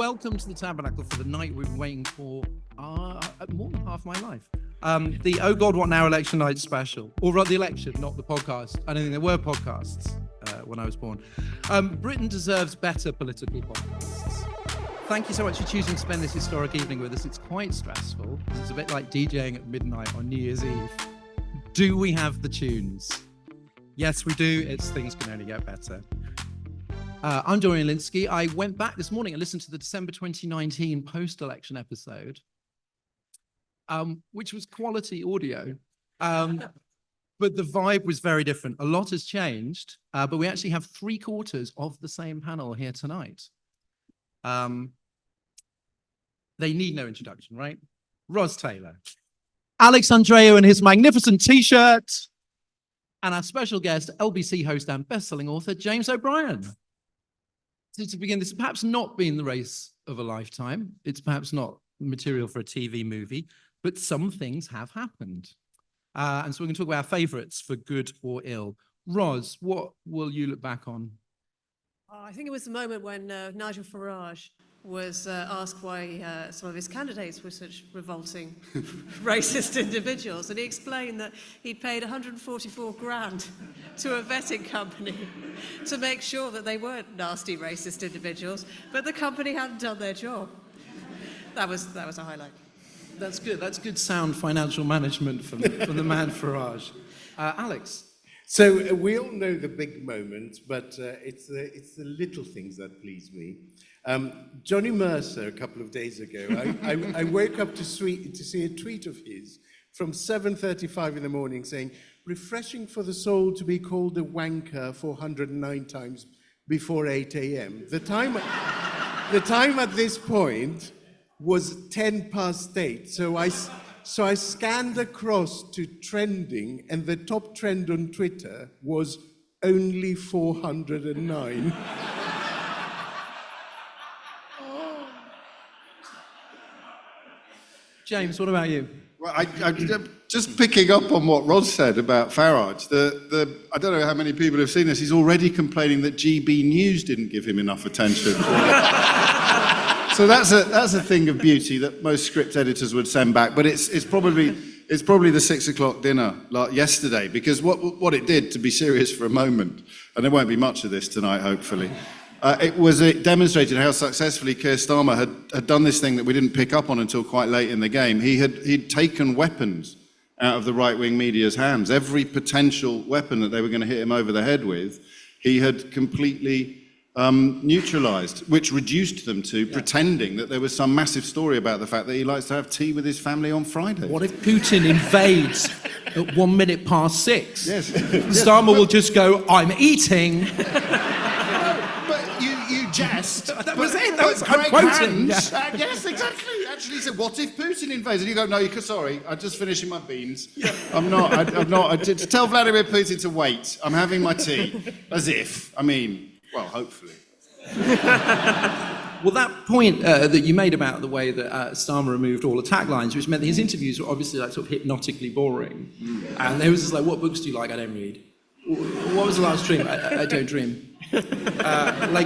welcome to the Tabernacle for the night we've been waiting for more than half my life. The Oh God, What Now election night special. Or rather the election, not the podcast. I don't think there were podcasts when I was born. Britain deserves better political podcasts. Thank you so much for choosing to spend this historic evening with us. It's quite stressful. It's a bit like DJing at midnight on New Year's Eve. Do we have the tunes? Yes, we do. It's Things Can Only Get Better. I'm Dorian Lynskey. I went back this morning and listened to the December 2019 post-election episode, which was quality audio, but the vibe was very different. A lot has changed, but we actually have 3/4 of the same panel here tonight. They need no introduction, right? Ros Taylor, Alex Andreou and his magnificent T-shirt, and our special guest, LBC host and best-selling author, James O'Brien. So to begin, this has perhaps not been the race of a lifetime. It's perhaps not material for a TV movie, but some things have happened. And so we're going to talk about our favourites for good or ill. Ros, what will you look back on? I think it was the moment when Nigel Farage was asked why some of his candidates were such revolting, racist individuals. And he explained that he'd paid 144 grand to a vetting company to make sure that they weren't nasty, racist individuals, but the company hadn't done their job. That was a highlight. That's good. That's good sound financial management from the man Farage. Alex? So we all know the big moments, but it's the little things that please me. Johnny Mercer, a couple of days ago, I woke up to see a tweet of his from 7:35 in the morning saying, "Refreshing for the soul to be called a wanker 409 times before 8 a.m. The time at this point was 8:10. So I scanned across to trending, and the top trend on Twitter was only 409. James, what about you? Well, I'm just picking up on what Ros said about Farage. I don't know how many people have seen this. He's already complaining that GB News didn't give him enough attention. So that's a thing of beauty that most script editors would send back. But it's probably the 6 o'clock dinner like yesterday, because what it did, to be serious for a moment, and there won't be much of this tonight, hopefully. It demonstrated how successfully Keir Starmer had done this thing that we didn't pick up on until quite late in the game. He'd taken weapons out of the right-wing media's hands. Every potential weapon that they were going to hit him over the head with, he had completely neutralised, which reduced them to pretending that there was some massive story about the fact that he likes to have tea with his family on Friday. What if Putin invades at 1 minute past 6? Yes. Starmer will just go, "I'm eating." Jest. That was it. That was Greg quoting. Hands, yes, exactly. Actually, he said, "What if Putin invades?" And you go, "No, sorry, I'm just finishing my beans. Yeah. I'm not. To tell Vladimir Putin to wait. I'm having my tea." As if. I mean, well, hopefully. Well, that point that you made about the way that Starmer removed all attack lines, which meant that his interviews were obviously like sort of hypnotically boring. And there was just like, "What books do you like? I don't read. What was the last dream? I don't dream."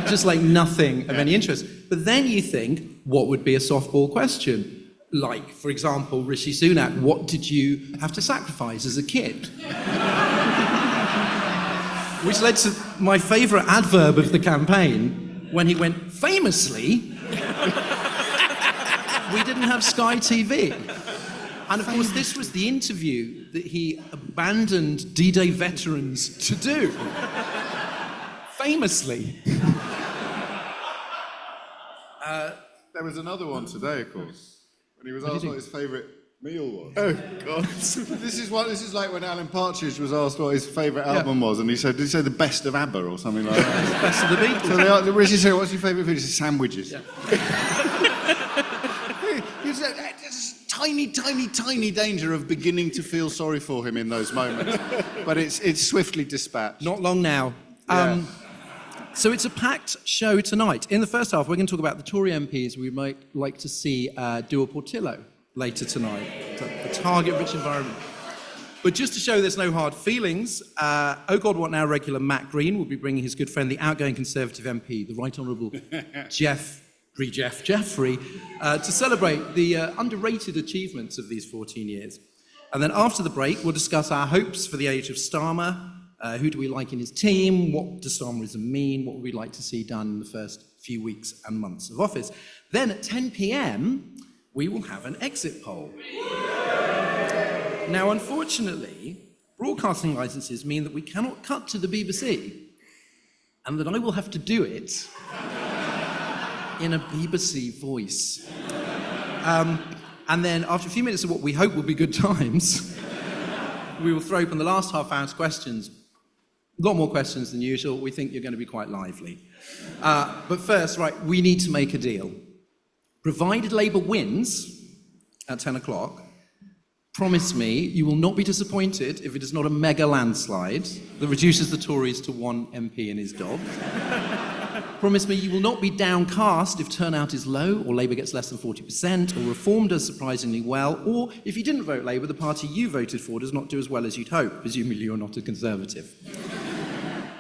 Just nothing of any interest. But then you think, what would be a softball question? Like, for example, Rishi Sunak, what did you have to sacrifice as a kid? Which led to my favourite adverb of the campaign, when he went, "Famously, we didn't have Sky TV." And of course, this was the interview that he abandoned D-Day veterans to do. Famously. There was another one today, of course, when he was asked what his favourite meal was. Oh, God. This is like when Alan Partridge was asked what his favourite album was, and he said, did he say the best of ABBA or something like that? Best of the Beatles. So the Rishi said, "What's your favourite food?" He said, "Sandwiches." Yeah. There's tiny danger of beginning to feel sorry for him in those moments, but it's swiftly dispatched. Not long now. Yeah. So it's a packed show tonight. In the first half, we're going to talk about the Tory MPs we might like to see do a Portillo later tonight. A target-rich environment. But just to show there's no hard feelings, Oh God, What Now regular Matt Green will be bringing his good friend, the outgoing Conservative MP, the Right Honourable Geoffrey, to celebrate the underrated achievements of these 14 years. And then after the break, we'll discuss our hopes for the age of Starmer. Who do we like in his team? What does Starmerism mean? What would we like to see done in the first few weeks and months of office? Then at 10 p.m, we will have an exit poll. Now, unfortunately, broadcasting licenses mean that we cannot cut to the BBC, and that I will have to do it in a BBC voice. And then after a few minutes of what we hope will be good times, we will throw open the last half hour to questions. A lot more questions than usual. We think you're going to be quite lively. But first, right, we need to make a deal. Provided Labour wins at 10 o'clock, promise me you will not be disappointed if it is not a mega landslide that reduces the Tories to one MP and his dog. Promise me you will not be downcast if turnout is low, or Labour gets less than 40%, or Reform does surprisingly well, or if you didn't vote Labour, the party you voted for does not do as well as you'd hope, presumably you're not a Conservative.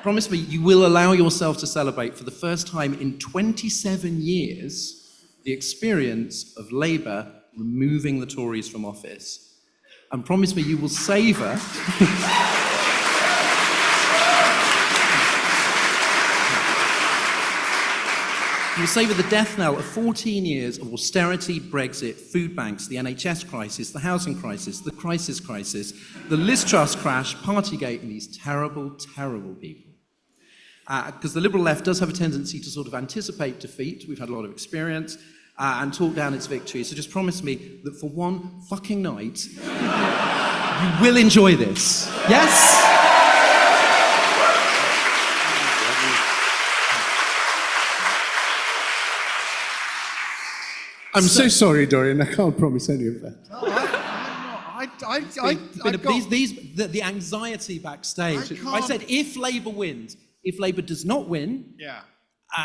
Promise me you will allow yourself to celebrate for the first time in 27 years the experience of Labour removing the Tories from office. And promise me you will savour... You will savour the death knell of 14 years of austerity, Brexit, food banks, the NHS crisis, the housing crisis, the crisis, the Liz Truss crash, Partygate, and these terrible, terrible people. Because the Liberal left does have a tendency to sort of anticipate defeat. We've had a lot of experience, and talk down its victory. So just promise me that for one fucking night, you will enjoy this. Yes? I'm so sorry, Dorian. I can't promise any of that. The anxiety backstage. I said if Labour wins. If Labour does not win,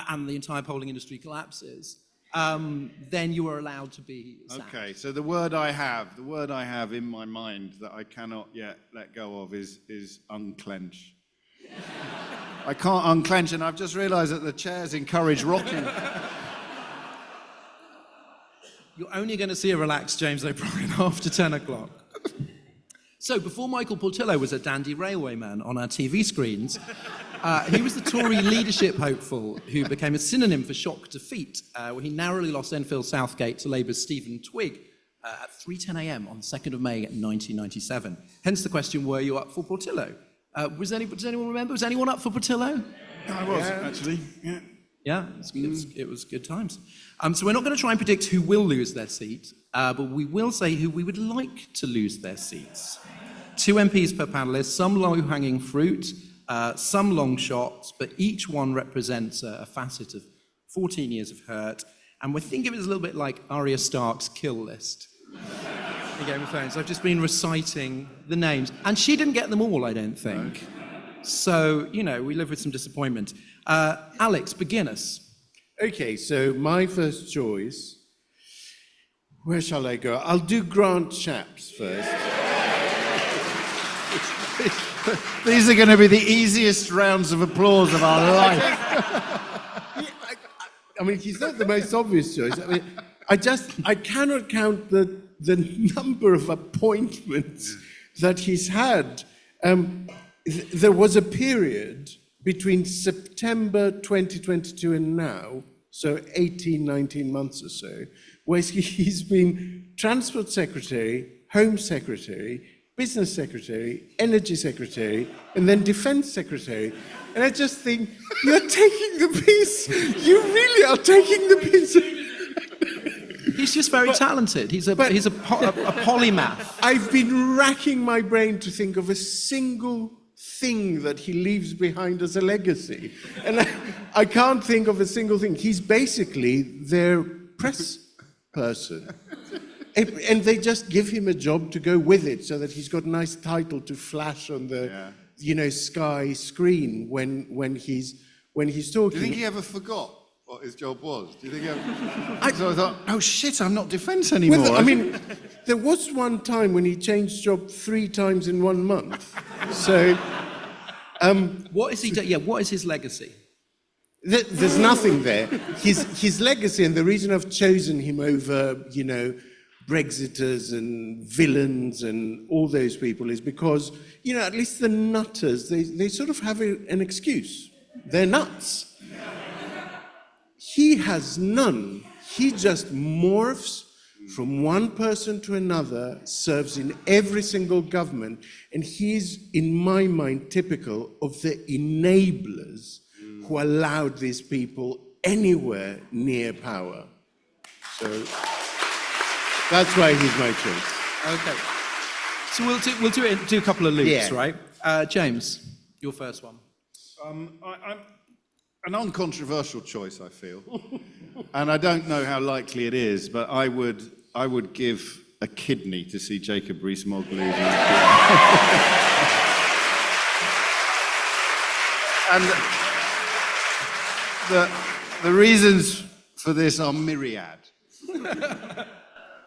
and the entire polling industry collapses, then you are allowed to be sad. Okay, so the word I have in my mind that I cannot yet let go of is unclench. I can't unclench, and I've just realised that the chairs encourage rocking. You're only going to see a relaxed James O'Brien after 10 o'clock. So, before Michael Portillo was a dandy railwayman on our TV screens, he was the Tory leadership hopeful who became a synonym for shock defeat, where he narrowly lost Enfield Southgate to Labour's Stephen Twigg at 3:10 a.m. on 2nd of May 1997. Hence the question, were you up for Portillo? Does anyone remember? Was anyone up for Portillo? I was, actually. Yeah. Yeah, it was good times. So we're not going to try and predict who will lose their seat, but we will say who we would like to lose their seats. 2 MPs per panellist, some low-hanging fruit, some long shots, but each one represents a facet of 14 years of hurt. And we think of it as a little bit like Arya Stark's kill list in Game of Thrones. I've just been reciting the names. And she didn't get them all, I don't think. So, we live with some disappointment. Alex, begin us. Okay, so my first choice, where shall I go? I'll do Grant Shapps first. These are going to be the easiest rounds of applause of our life. I mean, he's not the most obvious choice. I mean, I cannot count the number of appointments that he's had. There was a period between September 2022 and now, so 18, 19 months or so, where he's been Transport Secretary, Home Secretary, Business Secretary, Energy Secretary, and then Defence Secretary. And I just think, you're taking the piss. You really are taking the piss. He's just very talented. He's a polymath. I've been racking my brain to think of a single thing that he leaves behind as a legacy. And I can't think of a single thing. He's basically their press person. And they just give him a job to go with it so that he's got a nice title to flash on the Sky screen when he's talking. Do you think he ever forgot what his job was? Do you think he ever... So I thought, oh shit, I'm not defence anymore. Well, I mean, there was one time when he changed job 3 times in 1 month. So... what is he? What is his legacy? There's nothing there. His legacy and the reason I've chosen him over, Brexiters and villains and all those people is because, at least the nutters, they sort of have an excuse. They're nuts. He has none. He just morphs from one person to another, serves in every single government, and he's, in my mind, typical of the enablers who allowed these people anywhere near power. So that's why he's my choice. Okay. So we'll do a couple of loops, Yeah. right? James, your first one. I'm an uncontroversial choice, I feel. And I don't know how likely it is, but I would give a kidney to see Jacob Rees-Mogg lose. And the reasons for this are myriad.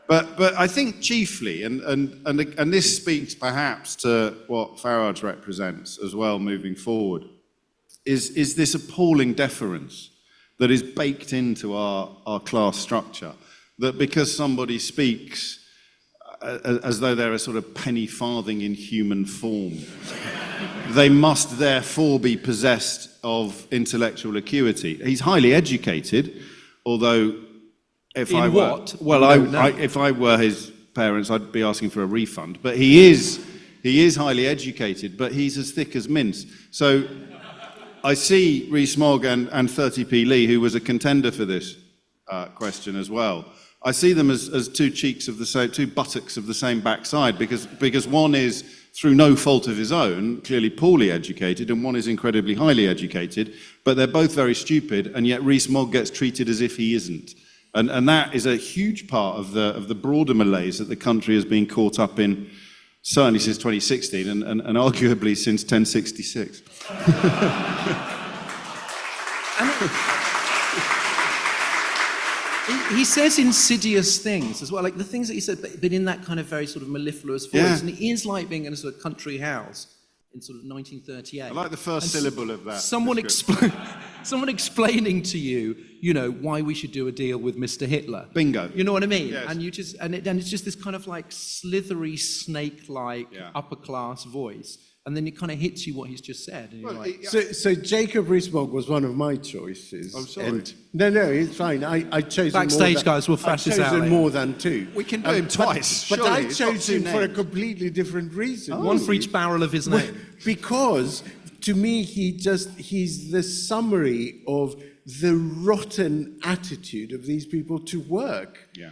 But I think chiefly, and this speaks perhaps to what Farage represents as well moving forward, is this appalling deference that is baked into our class structure, that because somebody speaks as though they're a sort of penny farthing in human form, they must therefore be possessed of intellectual acuity. He's highly educated, although if In I were, what? well, No. if I were his parents, I'd be asking for a refund. But he is highly educated, but he's as thick as mince. So I see Rees-Mogg and 30p Lee, who was a contender for this question as well. I see them as two buttocks of the same backside, because one is, through no fault of his own, clearly poorly educated, and one is incredibly highly educated, but they're both very stupid, and yet Rees-Mogg gets treated as if he isn't. And that is a huge part of the broader malaise that the country has been caught up in, certainly since 2016, and arguably since 1066. He says insidious things as well, like the things that he said, but in that kind of very sort of mellifluous voice. Yeah. And it is like being in a sort of country house in sort of 1938. I like the first syllable of that. Someone explaining to you, why we should do a deal with Mr. Hitler. Bingo. You know what I mean? Yes. And it's just this kind of like slithery, snake-like upper class voice. And then it kind of hits you what he's just said. And you're like, So Jacob Rees-Mogg was one of my choices. I'm sorry. And no, it's fine. I chose Backstage, guys, we'll flash this out I've chosen later. more than two. We can do him twice. But surely. I It's not chose two him for a names. completely different reason. one for each barrel of his name. Because to me, he's the summary of the rotten attitude of these people to work. Yeah.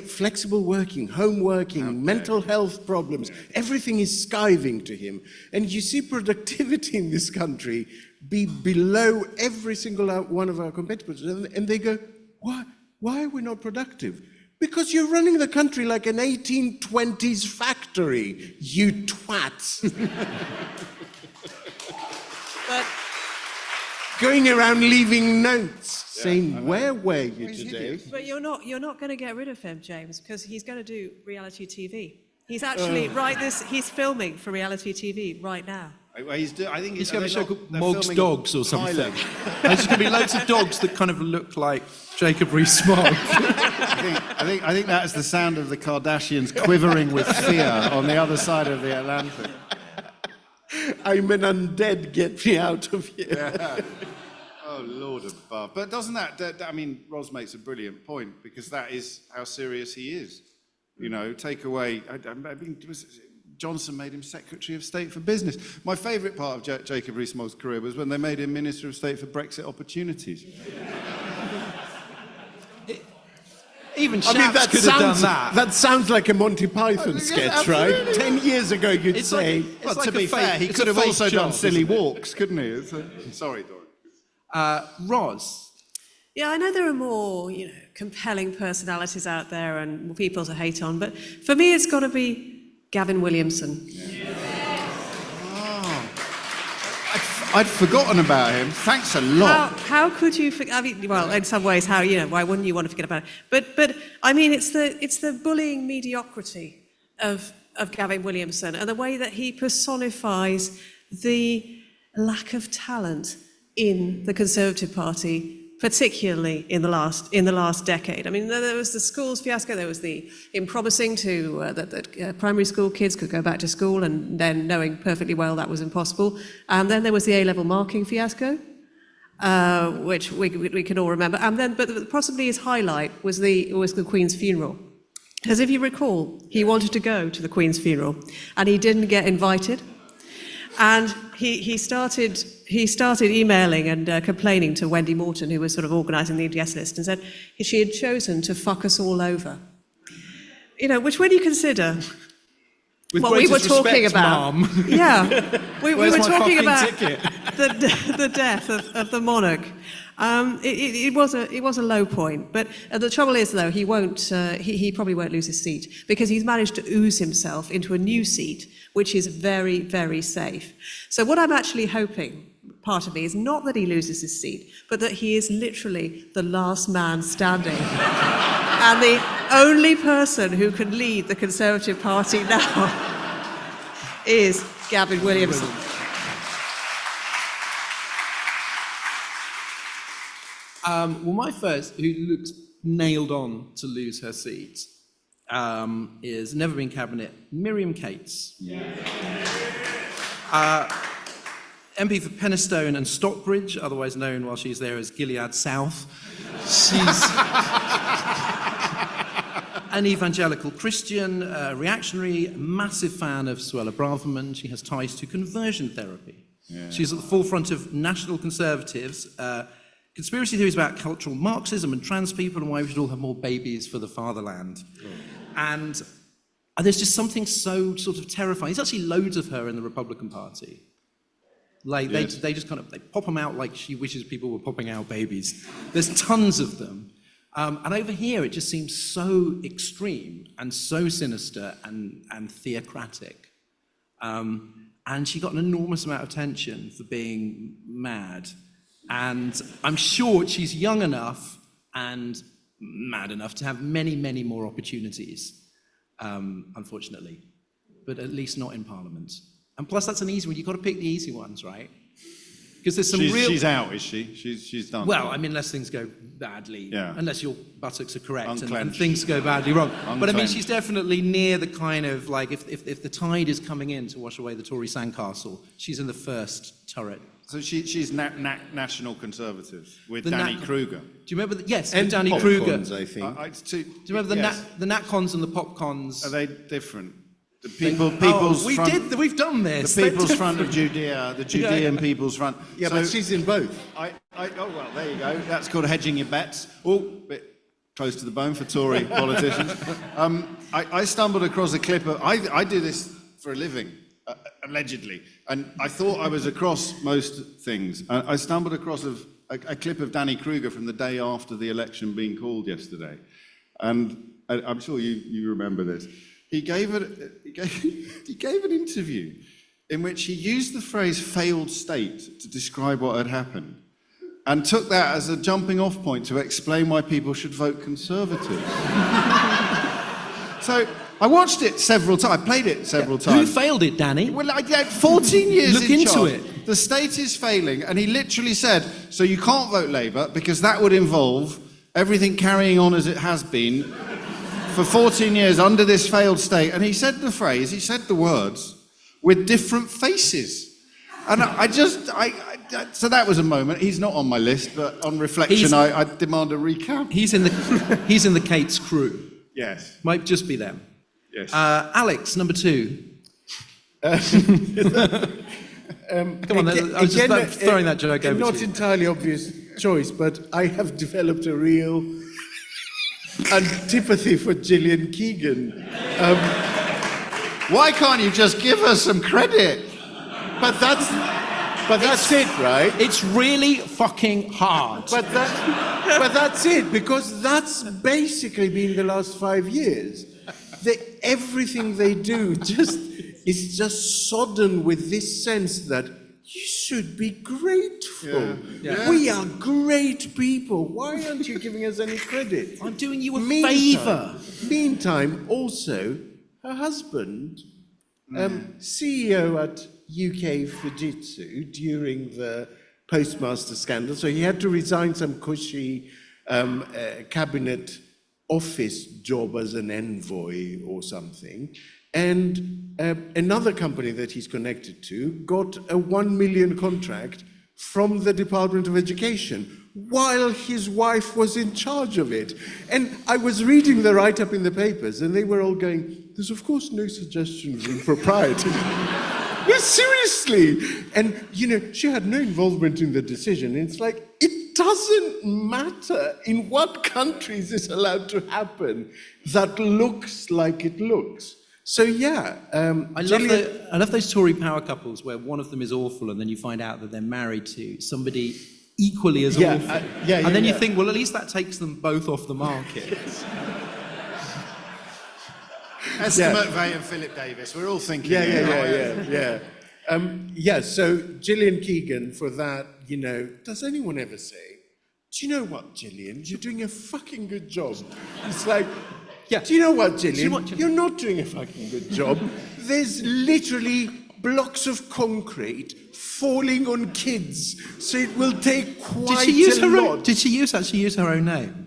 Flexible working, home working, mental health problems, everything is skiving to him. And you see productivity in this country be below every single one of our competitors. And they go, why are we not productive? Because you're running the country like an 1820s factory, you twats. But Going around leaving notes, saying, where were you today? But you're not going to get rid of him, James, because he's going to do reality TV. He's actually he's filming for reality TV right now. I think He's going to they're show not- called they're Mogg's filming Dogs or something. Thailand. There's going to be loads of dogs that kind of look like Jacob Rees-Mogg. I think that's the sound of the Kardashians quivering with fear on the other side of the Atlantic. I'm an undead, get me out of here. Yeah. Oh, Lord above. But doesn't that, Ros makes a brilliant point, because that is how serious he is. Take away, Johnson made him Secretary of State for Business. My favourite part of Jacob Rees-Mogg's career was when they made him Minister of State for Brexit Opportunities. Even Chaps could have done that. That sounds like a Monty Python Yes, sketch, right? absolutely. 10 years ago, you'd It's say... like Well, like to be a fake- fair, he it's could a have fake also done job, silly isn't it? walks, couldn't he? Sorry, Dorian. Ros. Yeah, I know there are more, compelling personalities out there and people to hate on, but for me, it's got to be Gavin Williamson. I'd forgotten about him. Thanks a lot. How could you forget? Well, in some ways, why wouldn't you want to forget about it? But it's the bullying mediocrity of Gavin Williamson and the way that he personifies the lack of talent in the Conservative Party, particularly in the last decade. I mean, there was the schools fiasco, there was him promising that primary school kids could go back to school, and then knowing perfectly well that was impossible. And then there was the A-level marking fiasco, which we can all remember. And then, but possibly his highlight was the Queen's funeral. Because if you recall, he wanted to go to the Queen's funeral, and he didn't get invited. And he started emailing and complaining to Wendy Morton, who was sort of organising the guest list, and said she had chosen to fuck us all over. You know, which when you consider what we were talking about, Mom. Yeah, we were talking about the death of the monarch. It was a low point, but the trouble is, though, he probably won't lose his seat, because he's managed to ooze himself into a new seat, which is very, very safe. So what I'm actually hoping, part of me, is not that he loses his seat, but that he is literally the last man standing. And the only person who can lead the Conservative Party now is Gavin Williamson. Well, my first, who looks nailed on to lose her seat, is never been cabinet, Miriam Cates. Yeah. MP for Penistone and Stockbridge, otherwise known while she's there as Gilead South. She's an evangelical Christian, reactionary, massive fan of Suella Braverman. She has ties to conversion therapy. Yeah. She's at the forefront of National Conservatives, conspiracy theories about cultural Marxism and trans people and why we should all have more babies for the fatherland. Oh. And there's just something so sort of terrifying. There's actually loads of her in the Republican Party. Like, yes. they just kind of, they pop them out like she wishes people were popping out babies. There's tons of them. And over here, it just seems so extreme and so sinister and theocratic. And she got an enormous amount of attention for being mad. And I'm sure she's young enough and mad enough to have many, many more opportunities, unfortunately, but at least not in Parliament. And plus, that's an easy one. You've got to pick the easy ones, right? Because there's some She's out, is she? She's done. Well, I mean, unless things go badly, unless your buttocks are correct and things go badly wrong. Unclenched. But I mean, she's definitely near the kind of, like, if the tide is coming in to wash away the Tory sandcastle, she's in the first turret. So she's National Conservatives with Danny Kruger. Do you remember? Yes, with Danny Kruger. I think. Do you remember the Natcons and the Popcons? Are they different? We've done this. The People's Front of Judea, the Judean People's Front. Yeah, but she's in both. Oh, well, there you go. That's called hedging your bets. Oh, bit close to the bone for Tory politicians. I stumbled across a clip of... I do this for a living, allegedly, and I thought I was across most things. I stumbled across a clip of Danny Kruger from the day after the election being called yesterday. And I'm sure you remember this. He gave an interview in which he used the phrase failed state to describe what had happened and took that as a jumping off point to explain why people should vote Conservative. So I watched it several times. I played it several times. Who failed it, Danny? Well, I had 14 years Look in into charge. it. The state is failing, and he literally said, so you can't vote Labour because that would involve everything carrying on as it has been for 14 years under this failed state. And he said the words, with different faces. And so that was a moment. He's not on my list, but on reflection, I demand a recap. He's in the Cates crew. Yes. Might just be them. Yes. Alex, number 2. Come on, I was just throwing that joke over to you. Not entirely obvious choice, but I have developed a real antipathy for Gillian Keegan. Why can't you just give her some credit? But that's it, right? It's really fucking hard. But that's it, because that's basically been the last 5 years. Everything they do is just sodden with this sense that you should be grateful. Yeah. We are great people. Why aren't you giving us any credit? I'm doing you a favour. Meantime, also, her husband, CEO at UK Fujitsu during the postmaster scandal. So he had to resign some cushy cabinet office job as an envoy or something. And another company that he's connected to got a 1 million contract from the Department of Education while his wife was in charge of it. And I was reading the write-up in the papers, and they were all going, there's of course no suggestion of impropriety. No, seriously. And, you know, she had no involvement in the decision. And it's like, it doesn't matter in what countries it's allowed to happen that looks like it looks. So, yeah. I love those Tory power couples where one of them is awful and then you find out that they're married to somebody equally as awful. And then you think, well, at least that takes them both off the market. Esther McVeigh and Philip Davis, we're all thinking. So Gillian Keegan for that, you know, does anyone ever say, do you know what, Gillian, you're doing a fucking good job? It's like, do you know what, Gillian, you're not doing a fucking good job. There's literally blocks of concrete falling on kids, so it will take quite a lot. Did she actually use her own name?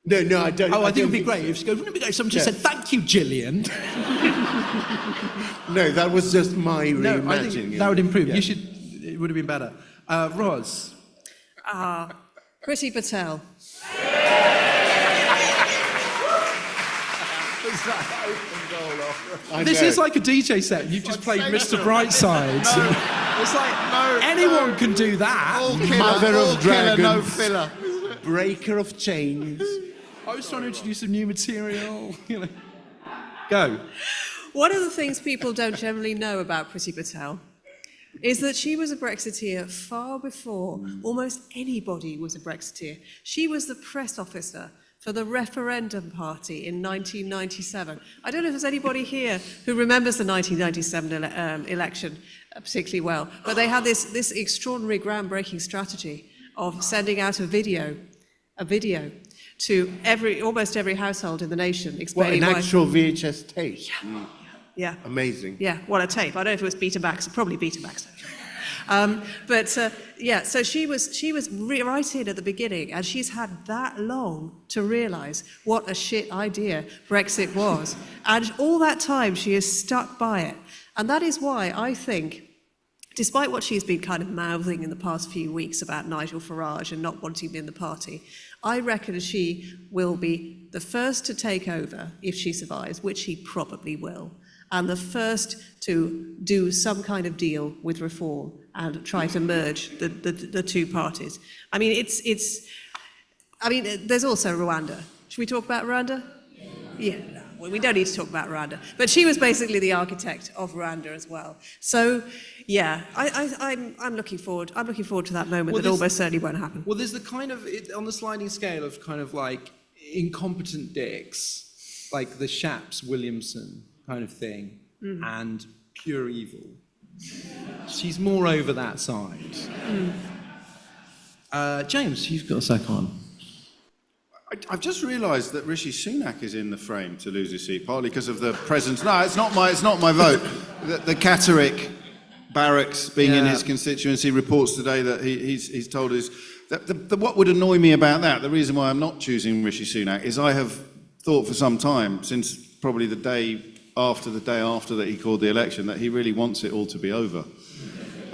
No, I don't. Oh, I think it would be great if she goes, wouldn't it be great if someone just said, thank you, Gillian? No, that was just my reimagining. I think that would improve. Yeah. It would have been better. Ros? Priti Patel. This is like a DJ set. You've just played Mr. Brightside. It's like, anyone can do that. Mother of Dragons. No filler. Breaker of chains. I was trying to introduce some new material. You know. Go. One of the things people don't generally know about Priti Patel is that she was a Brexiteer far before almost anybody was a Brexiteer. She was the press officer for the referendum party in 1997. I don't know if there's anybody here who remembers the 1997 election particularly well, but they had this extraordinary, groundbreaking strategy of sending out a video to almost every household in the nation, explaining an actual VHS tape. Yeah. Amazing. Yeah, what a tape. I don't know if it was Betamax, probably Betamax. So she was right in at the beginning, and she's had that long to realise what a shit idea Brexit was. And all that time she has stuck by it. And that is why I think, despite what she's been kind of mouthing in the past few weeks about Nigel Farage and not wanting to be in the party, I reckon she will be the first to take over if she survives, which she probably will, and the first to do some kind of deal with Reform and try to merge the two parties. I mean, there's also Rwanda. Should we talk about Rwanda? Yeah. Well, we don't need to talk about Rwanda, but she was basically the architect of Rwanda as well. So, yeah, I'm looking forward. I'm looking forward to that moment that almost certainly won't happen. Well, there's the kind of on the sliding scale of kind of like incompetent dicks, like the Shaps Williamson kind of thing, and pure evil. She's more over that side. James, you've got a second one. I've just realised that Rishi Sunak is in the frame to lose his seat, partly because of the presence. No, it's not my vote. The Catterick barracks being in his constituency reports today that he's told us that what would annoy me about that, the reason why I'm not choosing Rishi Sunak, is I have thought for some time, since probably the day after that he called the election, that he really wants it all to be over.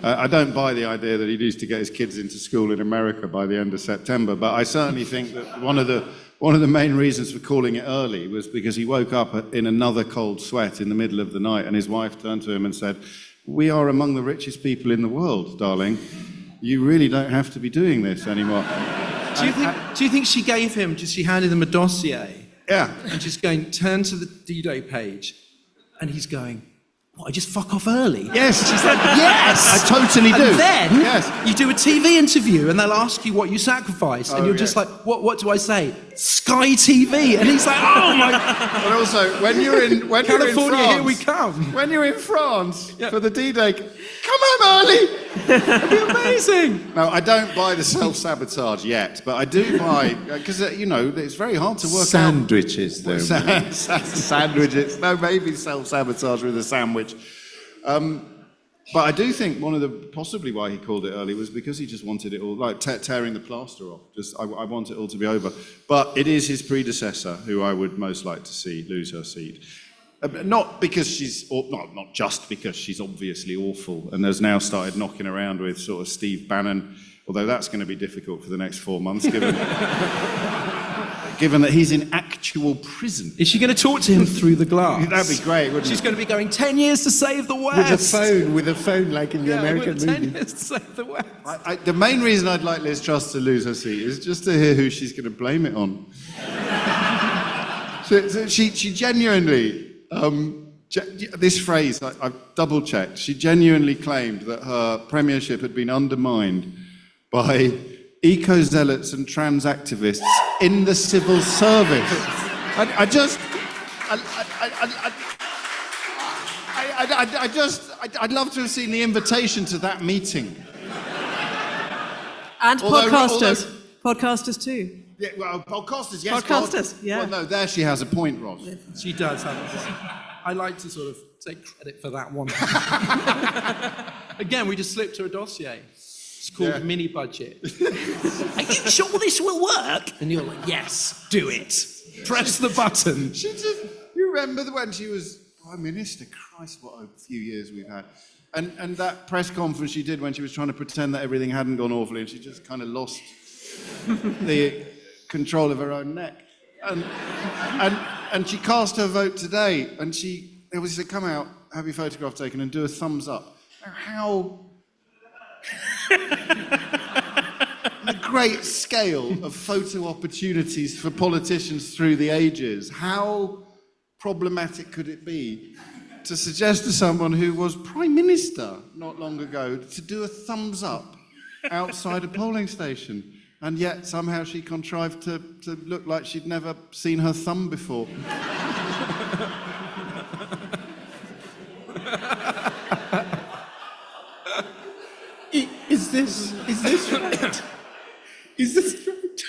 I don't buy the idea that he needs to get his kids into school in America by the end of September, but I certainly think that one of the main reasons for calling it early was because he woke up in another cold sweat in the middle of the night, and his wife turned to him and said, "We are among the richest people in the world, darling. You really don't have to be doing this anymore." Do you think she gave him, she handed him a dossier? Yeah. And just going, turn to the D-Day page, and he's going, what, I just fuck off early? Yes. She's like, yes! I totally do. And then yes. you do a TV interview and they'll ask you what you sacrificed, and you're just like, what do I say? Sky TV! And he's like, oh my God! But also, when you're in California, France, here we come. When you're in France for the D-Day, come home early! It'd be amazing! No, I don't buy the self-sabotage yet, but I do buy, because, it's very hard to work Sandwiches, though. Sandwiches. No, maybe self-sabotage with a sandwich. But I do think possibly why he called it early was because he just wanted it all, like tearing the plaster off. I want it all to be over. But it is his predecessor who I would most like to see lose her seat. Not because not just because she's obviously awful and has now started knocking around with sort of Steve Bannon, although that's going to be difficult for the next 4 months, given that he's in actual prison. Is she going to talk to him through the glass? That'd be great, wouldn't She's it? going to be going 10 years to save the West. With a phone like in the American 10 movie. years to save the West. The main reason I'd like Liz Truss to lose her seat is just to hear who she's going to blame it on. so she genuinely, this phrase, I've double-checked, she genuinely claimed that her premiership had been undermined by eco-zealots and trans activists in the civil service. I'd love to have seen the invitation to that meeting. And podcasters. Podcasters too. Yeah, well, podcasters, yes. Podcasters, yeah. Well, no, there she has a point, Ros. She does have I like to sort of take credit for that one. Again, we just slipped her a dossier. It's called Mini Budget. Are you sure this will work? And you're like, yes, do it. Press the button. You remember when she was Prime Minister? Christ, what a few years we've had. And that press conference she did when she was trying to pretend that everything hadn't gone awfully and she just kind of lost the control of her own neck. And she cast her vote today and it was to come out, have your photograph taken and do a thumbs up. Now, how... the great scale of photo opportunities for politicians through the ages, how problematic could it be to suggest to someone who was Prime Minister not long ago to do a thumbs up outside a polling station? And yet somehow she contrived to look like she'd never seen her thumb before. Is this right? Is this right?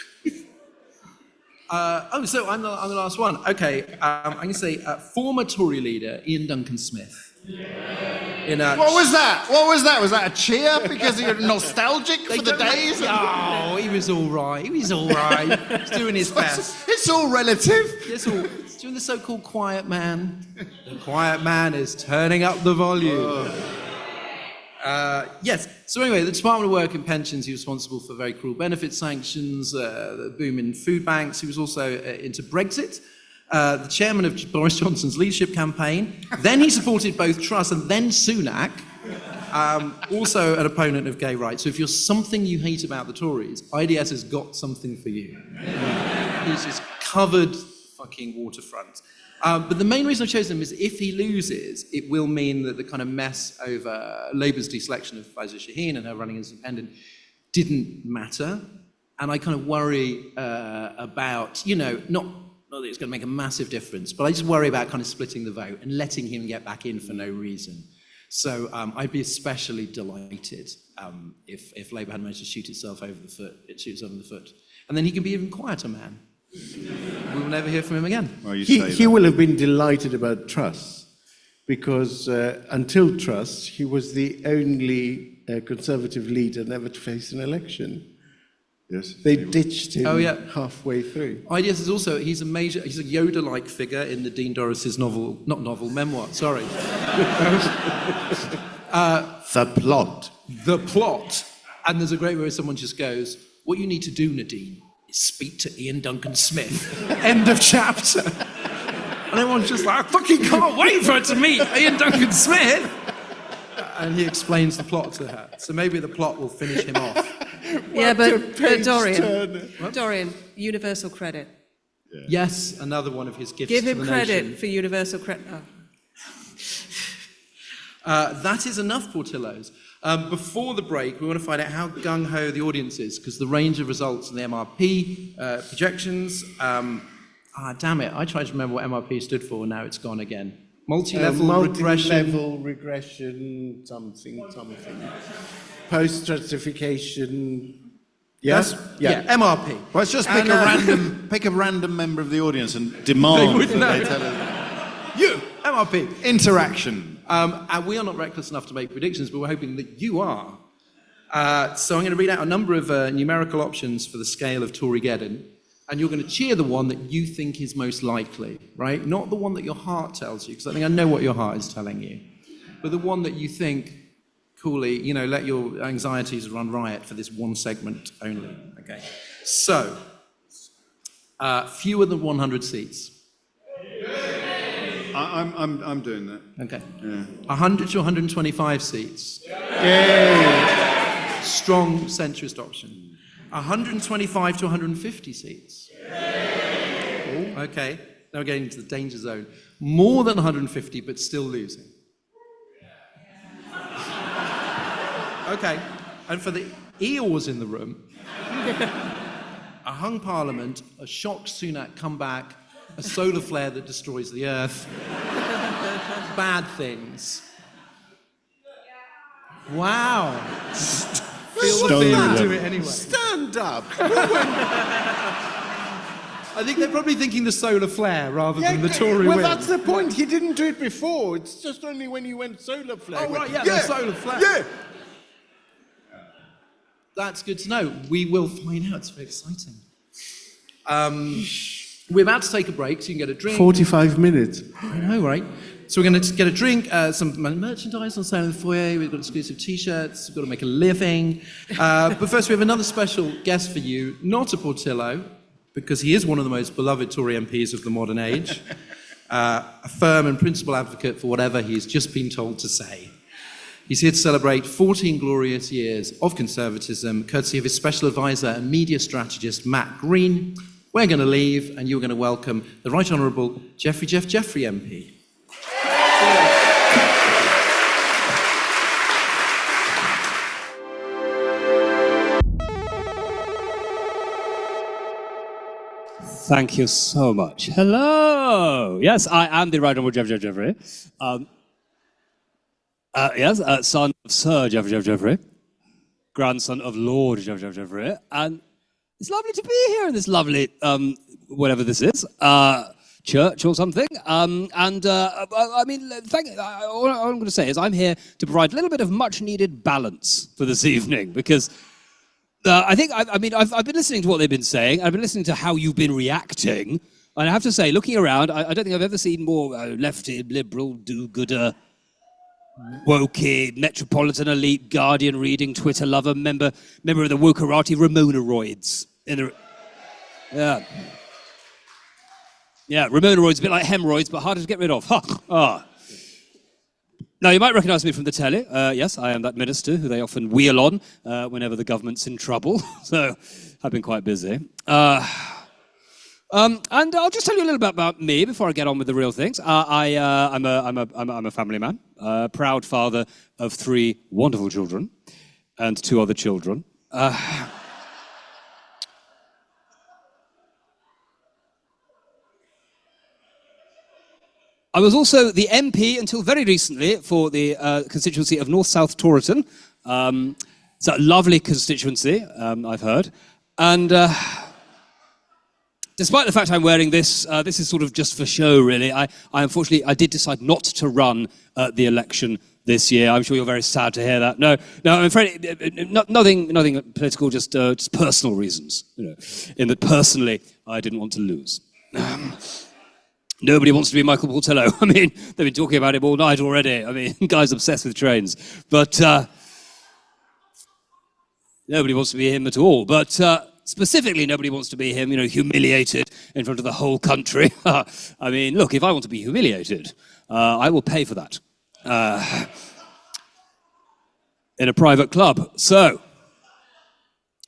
So I'm the last one. Okay, I'm going to say former Tory leader Ian Duncan Smith. What was that? What was that? Was that a cheer because you're nostalgic for the days? Oh, he was all right. He's doing his best. It's all relative. He's doing the so-called quiet man. The quiet man is turning up the volume. Yes. So anyway, the Department of Work and Pensions, he was responsible for very cruel benefit sanctions, the boom in food banks. He was also into Brexit. The chairman of Boris Johnson's leadership campaign. Then he supported both Truss and then Sunak. Also an opponent of gay rights. So if you're something you hate about the Tories, IDS has got something for you. He's just covered fucking waterfront. But the main reason I've chosen him is if he loses, it will mean that the kind of mess over Labour's deselection of Faiza Shaheen and her running as independent didn't matter. And I kind of worry about, not that it's going to make a massive difference, but I just worry about kind of splitting the vote and letting him get back in for no reason. So I'd be especially delighted if Labour had managed to shoot itself in the foot. And then he can be even quieter man. We will never hear from him again. Well, he will have been delighted about Truss, because until Truss, he was the only Conservative leader never to face an election. Yes. They ditched him halfway through. IDS is also, he's a Yoda-like figure in the Dean Dorris's memoir, sorry. The plot. The plot. And there's a great where someone just goes, what you need to do, Nadine, is speak to Ian Duncan Smith. End of chapter. And everyone's just like, I fucking can't wait for her to meet Ian Duncan Smith. And he explains the plot to her. So maybe the plot will finish him off. Yeah, but Dorian, universal credit. Yeah. Yes, another one of his gifts Give to him the credit nation. for universal credit. That is enough, Portillos. Before the break, we want to find out how gung-ho the audience is, because the range of results in the MRP projections... damn it, I tried to remember what MRP stood for, and now it's gone again. Multi-level regression... Multi-level regression, something. Post-stratification... Yes? Yeah, MRP. Let's just pick a random member of the audience and demand They would know. they tell us. You, MRP. Interaction. And we are not reckless enough to make predictions, but we're hoping that you are. So I'm going to read out a number of numerical options for the scale of Torygeddon, and you're going to cheer the one that you think is most likely, right? Not the one that your heart tells you, because I think I know what your heart is telling you, but the one that you think, coolly, let your anxieties run riot for this one segment only. Okay. So, fewer than 100 seats. I'm doing that. Okay. Yeah. 100 to 125 seats. Yay. Strong centrist option. 125 to 150 seats. Oh, okay. Now we're getting into the danger zone. More than 150, but still losing. Okay. And for the Eeyores in the room, a hung parliament, a shocked Sunak comeback, a solar flare that destroys the earth, bad things. Wow. Feel the fear, do it anyway. Stand up. I think they're probably thinking the solar flare rather than the Tory well, win. that's the point. He didn't do it before. It's just only when he went solar flare. Oh, right, yeah, the solar flare. Yeah. That's good to know. We will find out. It's very exciting. We're about to take a break, so you can get a drink. 45 minutes. I know, right? So we're going to get a drink, some merchandise on sale in the foyer. We've got exclusive T-shirts. We've got to make a living. But first, we have another special guest for you. Not a Portillo, because he is one of the most beloved Tory MPs of the modern age. A firm and principal advocate for whatever he's just been told to say. He's here to celebrate 14 glorious years of Conservatism, courtesy of his special advisor and media strategist, Matt Green. We're going to leave, and you're going to welcome the Right Honourable Geoffrey Geoff-Geoffrey MP. Thank you so much. Hello. Yes, I am the Right Honourable Geoffrey Geoff-Geoffrey. Son of Sir Geoffrey Geoff-Geoffrey, grandson of Lord Geoffrey Geoff-Geoffrey, and it's lovely to be here in this lovely, whatever this is, church or something. I mean, all I'm going to say is I'm here to provide a little bit of much-needed balance for this evening, because I've been listening to what they've been saying. I've been listening to how you've been reacting, and I have to say, looking around, I don't think I've ever seen more lefty, liberal, do-gooder, wokey, metropolitan elite, Guardian reading, Twitter lover, member of the wokerati Ramonaroids. Yeah, Ramonaroids, a bit like hemorrhoids, but harder to get rid of. Now, you might recognise me from the telly. Yes, I am that minister who they often wheel on whenever the government's in trouble. So, I've been quite busy. And I'll just tell you a little bit about me before I get on with the real things. I'm a family man, proud father of 3 wonderful children and 2 other children. I was also the MP until very recently for the constituency of North South Torriton. It's a lovely constituency, I've heard. And despite the fact I'm wearing this, this is sort of just for show, really. I unfortunately did decide not to run the election this year. I'm sure you're very sad to hear that. No, I'm afraid nothing political, just personal reasons. In that personally, I didn't want to lose. Nobody wants to be Michael Portillo. I mean, they've been talking about him all night already. I mean, guy's obsessed with trains. But nobody wants to be him at all. But specifically, nobody wants to be him, humiliated in front of the whole country. I mean, look, if I want to be humiliated, I will pay for that in a private club.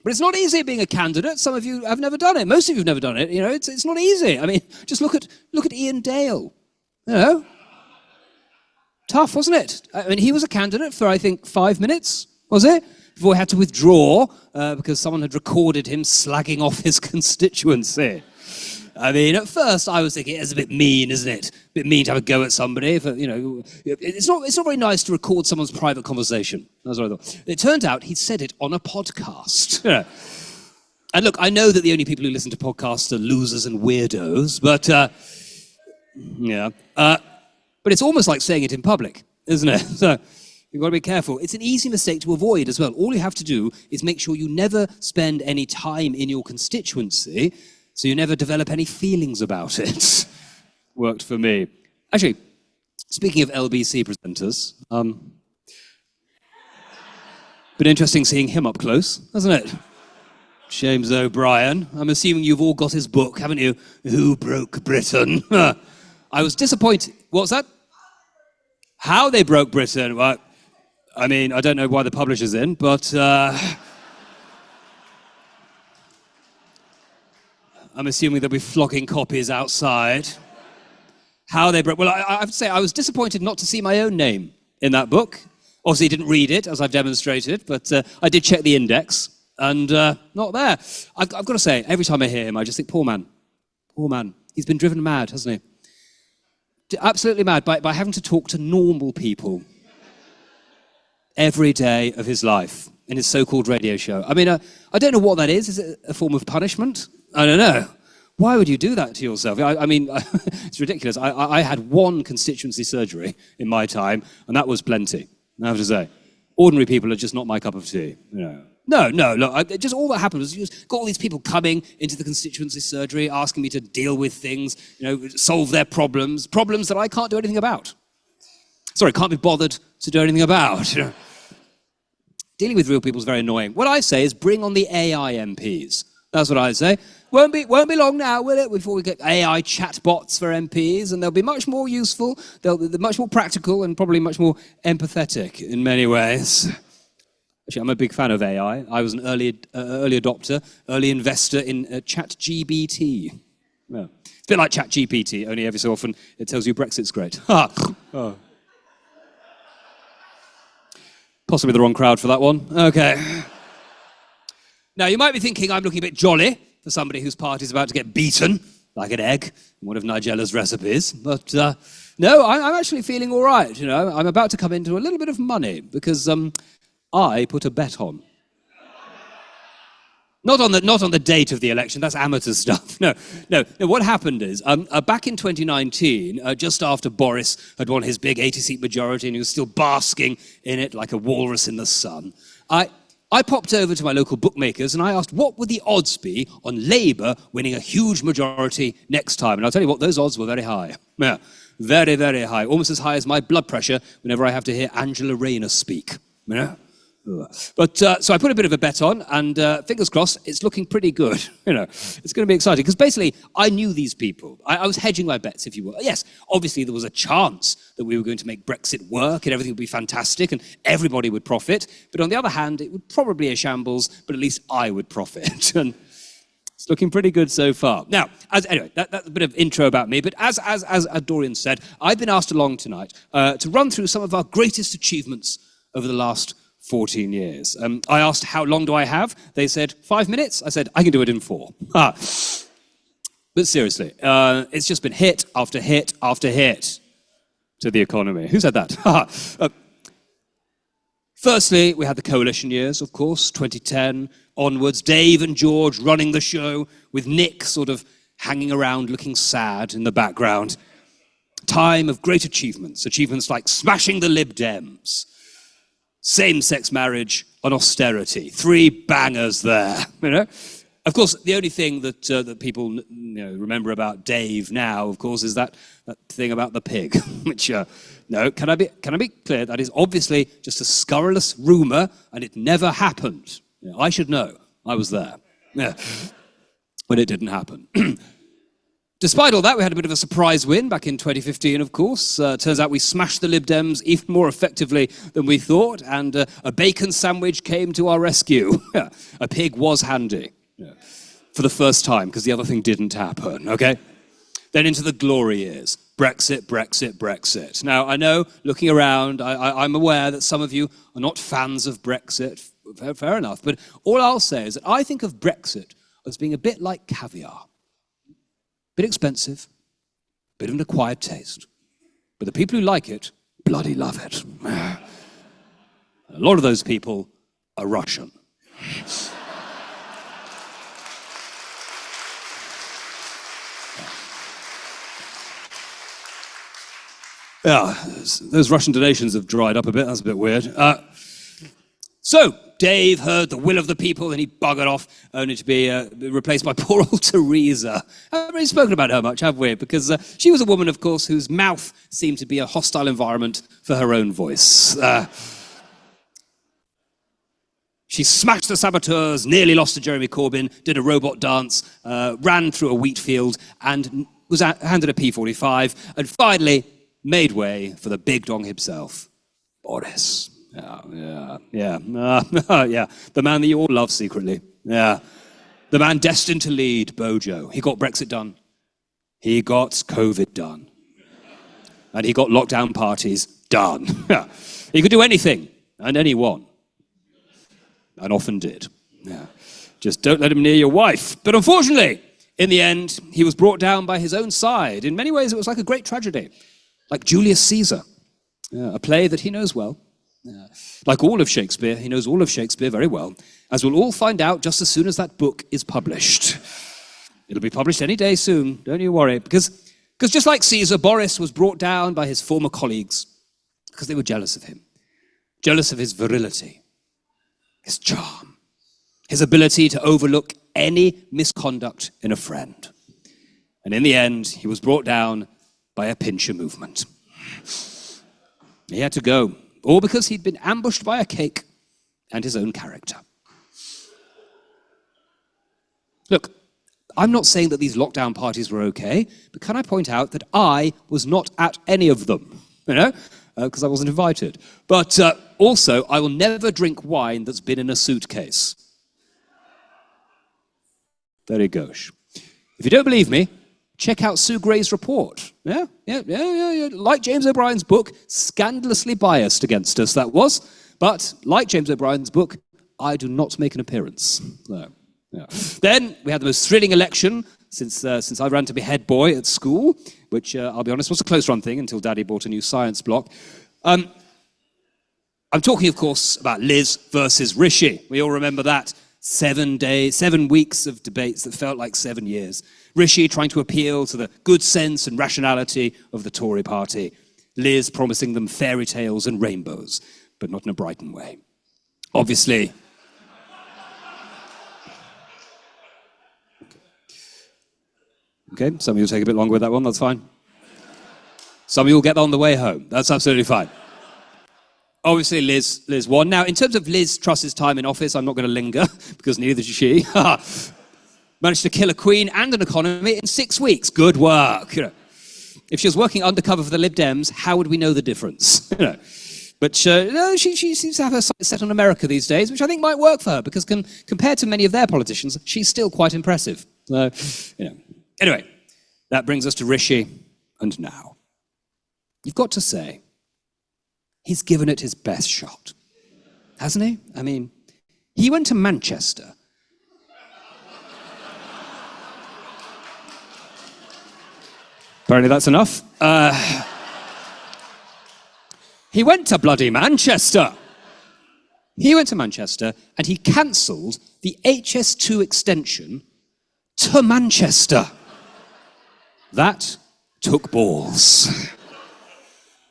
But it's not easy being a candidate. Some of you have never done it. Most of you have never done it. It's not easy. I mean, just look at Ian Dale. Tough, wasn't it? I mean, he was a candidate for, I think, 5 minutes, was it? Before he had to withdraw because someone had recorded him slagging off his constituency. I mean, at first I was thinking it's a bit mean, isn't it? A bit mean to have a go at somebody. It's not very nice to record someone's private conversation. That's what I thought. It turned out he'd said it on a podcast. And look, I know that the only people who listen to podcasts are losers and weirdos, but but it's almost like saying it in public. isn't it? So you've got to be careful. It's an easy mistake to avoid as well. All you have to do is make sure you never spend any time in your constituency, so you never develop any feelings about it. Worked for me. Actually, speaking of LBC presenters, been interesting seeing him up close, hasn't it? James O'Brien. I'm assuming you've all got his book, haven't you? Who Broke Britain? I was disappointed. What's that? How They Broke Britain. Well, I mean, I don't know why the publisher's in, but I'm assuming they'll be flogging copies outside. How They Broke... Well, I have to say, I was disappointed not to see my own name in that book. Obviously, didn't read it, as I've demonstrated, but I did check the index, and not there. I've got to say, every time I hear him, I just think, poor man. Poor man. He's been driven mad, hasn't he? Absolutely mad by having to talk to normal people every day of his life in his so-called radio show. I mean, I don't know what that is. Is it a form of punishment? I don't know. Why would you do that to yourself? I mean, it's ridiculous. I had one constituency surgery in my time, and that was plenty, I have to say. Ordinary people are just not my cup of tea. You know. No, look, just all that happened was you just got all these people coming into the constituency surgery, asking me to deal with things, solve their problems that I can't do anything about. Sorry, can't be bothered to do anything about. Dealing with real people is very annoying. What I say is bring on the AI MPs. That's what I say. Won't be long now, will it, before we get AI chatbots for MPs, and they'll be much more useful, they'll be much more practical, and probably much more empathetic in many ways. Actually, I'm a big fan of AI. I was an early adopter, early investor in ChatGPT. Well, it's a bit like ChatGPT, only every so often it tells you Brexit's great. Oh. Possibly the wrong crowd for that one. Okay. Now, you might be thinking I'm looking a bit jolly for somebody whose party's about to get beaten like an egg in one of Nigella's recipes. But no, I'm actually feeling all right. I'm about to come into a little bit of money because I put a bet on. Not on the date of the election. That's amateur stuff. No. What happened is back in 2019, just after Boris had won his big 80-seat majority and he was still basking in it like a walrus in the sun, I popped over to my local bookmakers and I asked what would the odds be on Labour winning a huge majority next time. And I'll tell you what, those odds were very high. Yeah, very, very high. Almost as high as my blood pressure whenever I have to hear Angela Rayner speak. But so I put a bit of a bet on, and fingers crossed, it's looking pretty good. It's going to be exciting because basically I knew these people. I was hedging my bets, if you will. Yes, obviously there was a chance that we were going to make Brexit work and everything would be fantastic and everybody would profit. But on the other hand, it would probably be a shambles, but at least I would profit. And it's looking pretty good so far. Now, anyway, that's a bit of intro about me. But as Dorian said, I've been asked along tonight to run through some of our greatest achievements over the last 14 years. I asked, how long do I have? They said, 5 minutes. I said, I can do it in 4. But seriously, it's just been hit after hit after hit to the economy. Who said that? Firstly, we had the coalition years, of course, 2010 onwards. Dave and George running the show with Nick sort of hanging around looking sad in the background. Time of great achievements like smashing the Lib Dems, same-sex marriage and austerity. 3 bangers there, Of course, the only thing that people remember about Dave now, of course, is that thing about the pig, which, no, can I be clear? That is obviously just a scurrilous rumour, and it never happened. I should know. I was there. Yeah. When it didn't happen. Despite all that, we had a bit of a surprise win back in 2015, of course. Turns out we smashed the Lib Dems even more effectively than we thought, and a bacon sandwich came to our rescue. A pig was handy for the first time, because the other thing didn't happen, okay? Then into the glory years. Brexit. Now, I know, looking around, I'm aware that some of you are not fans of Brexit. Fair enough. But all I'll say is that I think of Brexit as being a bit like caviar. Bit expensive, bit of an acquired taste. But the people who like it, bloody love it. A lot of those people are Russian. Yeah, those Russian donations have dried up a bit. That's a bit weird. So, Dave heard the will of the people and he buggered off, only to be replaced by poor old Teresa. Haven't really spoken about her much, have we? Because she was a woman, of course, whose mouth seemed to be a hostile environment for her own voice. She smashed the saboteurs, nearly lost to Jeremy Corbyn, did a robot dance, ran through a wheat field, and was handed a P45, and finally made way for the big dong himself, Boris. Yeah. The man that you all love secretly. Yeah. The man destined to lead, Bojo. He got Brexit done. He got COVID done. And he got lockdown parties done. He could do anything and anyone. And often did. Yeah. Just don't let him near your wife. But unfortunately, in the end, he was brought down by his own side. In many ways, it was like a great tragedy. Like Julius Caesar. A play that he knows well. Like all of Shakespeare, he knows all of Shakespeare very well, as we'll all find out just as soon as that book is published. It'll be published any day soon, don't you worry, because just like Caesar, Boris was brought down by his former colleagues because they were jealous of him, jealous of his virility, his charm, his ability to overlook any misconduct in a friend. And in the end, he was brought down by a pincher movement. He had to go. All because he'd been ambushed by a cake and his own character. Look, I'm not saying that these lockdown parties were okay, but can I point out that I was not at any of them, because I wasn't invited. But also, I will never drink wine that's been in a suitcase. There he goes. If you don't believe me, check out Sue Gray's report. Yeah. Like James O'Brien's book, scandalously biased against us, that was. But like James O'Brien's book, I do not make an appearance. So, yeah. Then we had the most thrilling election since I ran to be head boy at school, which, I'll be honest, was a close-run thing until Daddy bought a new science block. I'm talking, of course, about Liz versus Rishi. We all remember that. 7 weeks of debates that felt like 7 years. Rishi trying to appeal to the good sense and rationality of the Tory party. Liz promising them fairy tales and rainbows, but not in a Brighton way. Obviously. Okay, some of you will take a bit longer with that one, that's fine. Some of you will get on the way home, that's absolutely fine. Obviously, Liz won. Now, in terms of Liz Truss's time in office, I'm not going to linger, because neither did she. Managed to kill a queen and an economy in 6 weeks. Good work. If she was working undercover for the Lib Dems, how would we know the difference? But no, she seems to have her sights set on America these days, which I think might work for her, because compared to many of their politicians, she's still quite impressive. So, Anyway, that brings us to Rishi and now. You've got to say, he's given it his best shot, hasn't he? I mean, he went to Manchester. Apparently that's enough. He went to bloody Manchester. He went to Manchester and he cancelled the HS2 extension to Manchester. That took balls.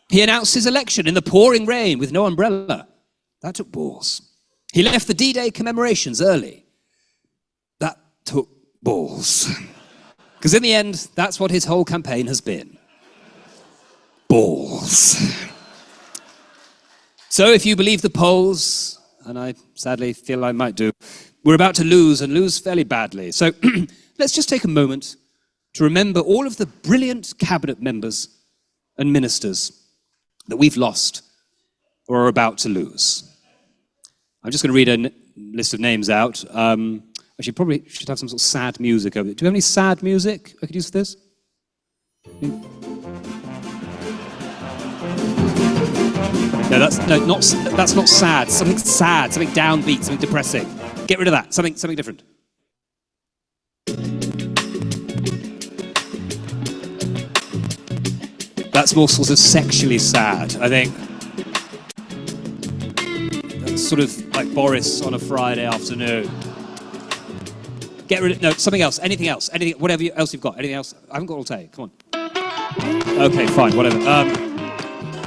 He announced his election in the pouring rain with no umbrella. That took balls. He left the D-Day commemorations early. That took balls. Because in the end, that's what his whole campaign has been. Balls. So if you believe the polls, and I sadly feel I might do, we're about to lose, and lose fairly badly. So let's just take a moment to remember all of the brilliant cabinet members and ministers that we've lost or are about to lose. I'm just going to read a list of names out. Actually, probably should have some sort of sad music over it. Do we have any sad music I could use for this? No, that's not sad. Something sad, something downbeat, something depressing. Get rid of that. Something different. That's more sort of sexually sad, I think. That's sort of like Boris on a Friday afternoon. Get rid of, no, something else, anything else, whatever else you've got, anything else. I haven't got all day, come on. Okay, fine, whatever.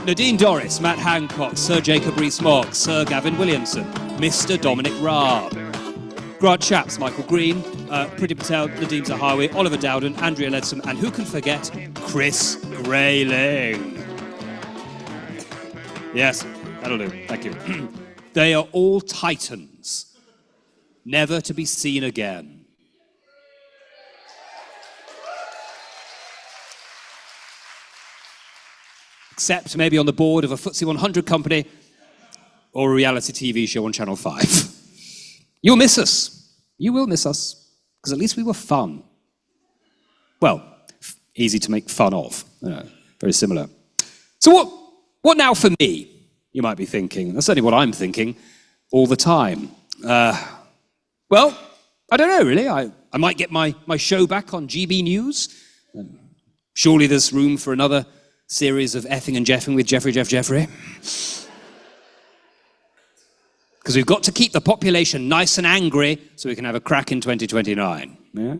Nadine Dorris, Matt Hancock, Sir Jacob Rees-Mogg, Sir Gavin Williamson, Mr. Dominic Raab, Grant Shapps, Michael Green, Priti Patel, Nadeem Zahawi, Oliver Dowden, Andrea Leadsom, and who can forget Chris Grayling. Yes, that'll do. Thank you. They are all titans, never to be seen again. Except maybe on the board of a FTSE 100 company or a reality TV show on Channel 5. You'll miss us. You will miss us, because at least we were fun. Well, easy to make fun of. Very similar. So what now for me? You might be thinking. That's certainly what I'm thinking all the time. Well, I don't know, really. I might get my show back on GB News. Surely there's room for another series of effing and jeffing with Geoffrey Geoff-Geoffrey. Because we've got to keep the population nice and angry so we can have a crack in 2029. Yeah?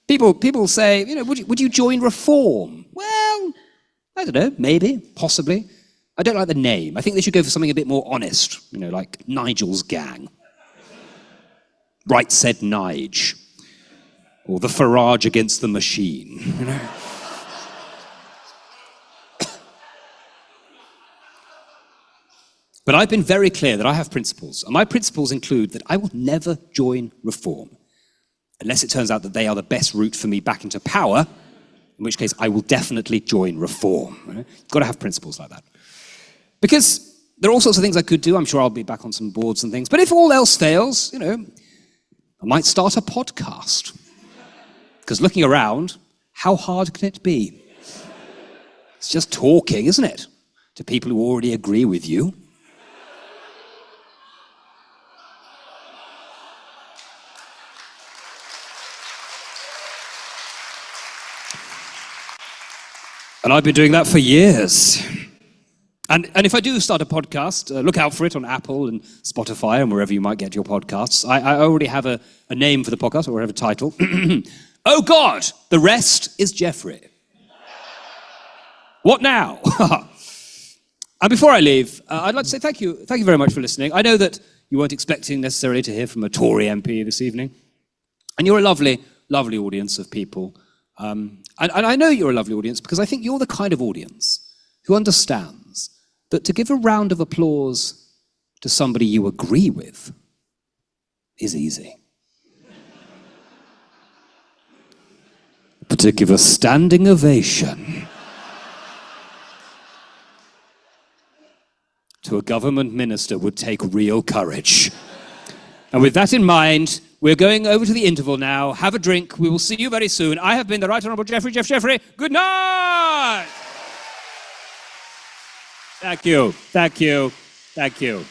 People say, would you join Reform? Well, I don't know, maybe, possibly. I don't like the name. I think they should go for something a bit more honest, like Nigel's Gang. Right Said Nige. Or the Farage Against the Machine, But I've been very clear that I have principles, and my principles include that I will never join Reform, unless it turns out that they are the best route for me back into power, in which case I will definitely join Reform. Right? You've got to have principles like that. Because there are all sorts of things I could do. I'm sure I'll be back on some boards and things. But if all else fails, I might start a podcast. Because looking around, how hard can it be? It's just talking, isn't it? To people who already agree with you. And I've been doing that for years. And if I do start a podcast, look out for it on Apple and Spotify and wherever you might get your podcasts. I already have a name for the podcast, or I have a title. Oh God, the rest is Geoffrey. What now? And before I leave, I'd like to say thank you very much for listening. I know that you weren't expecting necessarily to hear from a Tory MP this evening. And you're a lovely, lovely audience of people. And I know you're a lovely audience because I think you're the kind of audience who understands that to give a round of applause to somebody you agree with is easy. But to give a standing ovation to a government minister would take real courage. And with that in mind, we're going over to the interval now. Have a drink. We will see you very soon. I have been the Right Honourable Geoffrey Geoff-Geoffrey. Good night! Thank you. Thank you. Thank you.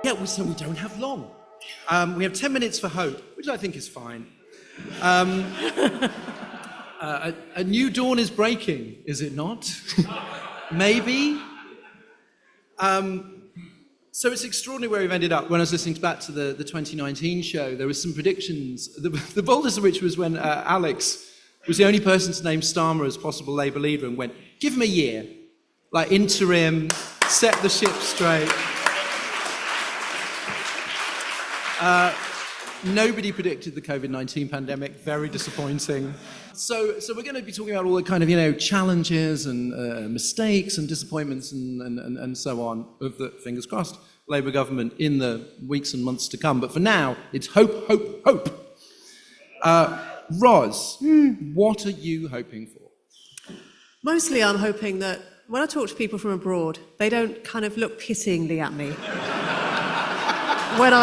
Yeah, so we don't have long. We have 10 minutes for hope, which I think is fine. A new dawn is breaking, is it not? Maybe. So it's extraordinary where we've ended up. When I was listening back to the 2019 show, there were some predictions, the boldest of which was when Alex was the only person to name Starmer as possible Labour leader and went, give him a year, like interim, set the ship straight. Nobody predicted the COVID-19 pandemic, very disappointing. So we're going to be talking about all the kind of, challenges and mistakes and disappointments and so on of the, fingers crossed, Labour government in the weeks and months to come. But for now, it's hope, hope, hope. Ros, what are you hoping for? Mostly I'm hoping that when I talk to people from abroad, they don't kind of look pityingly at me. When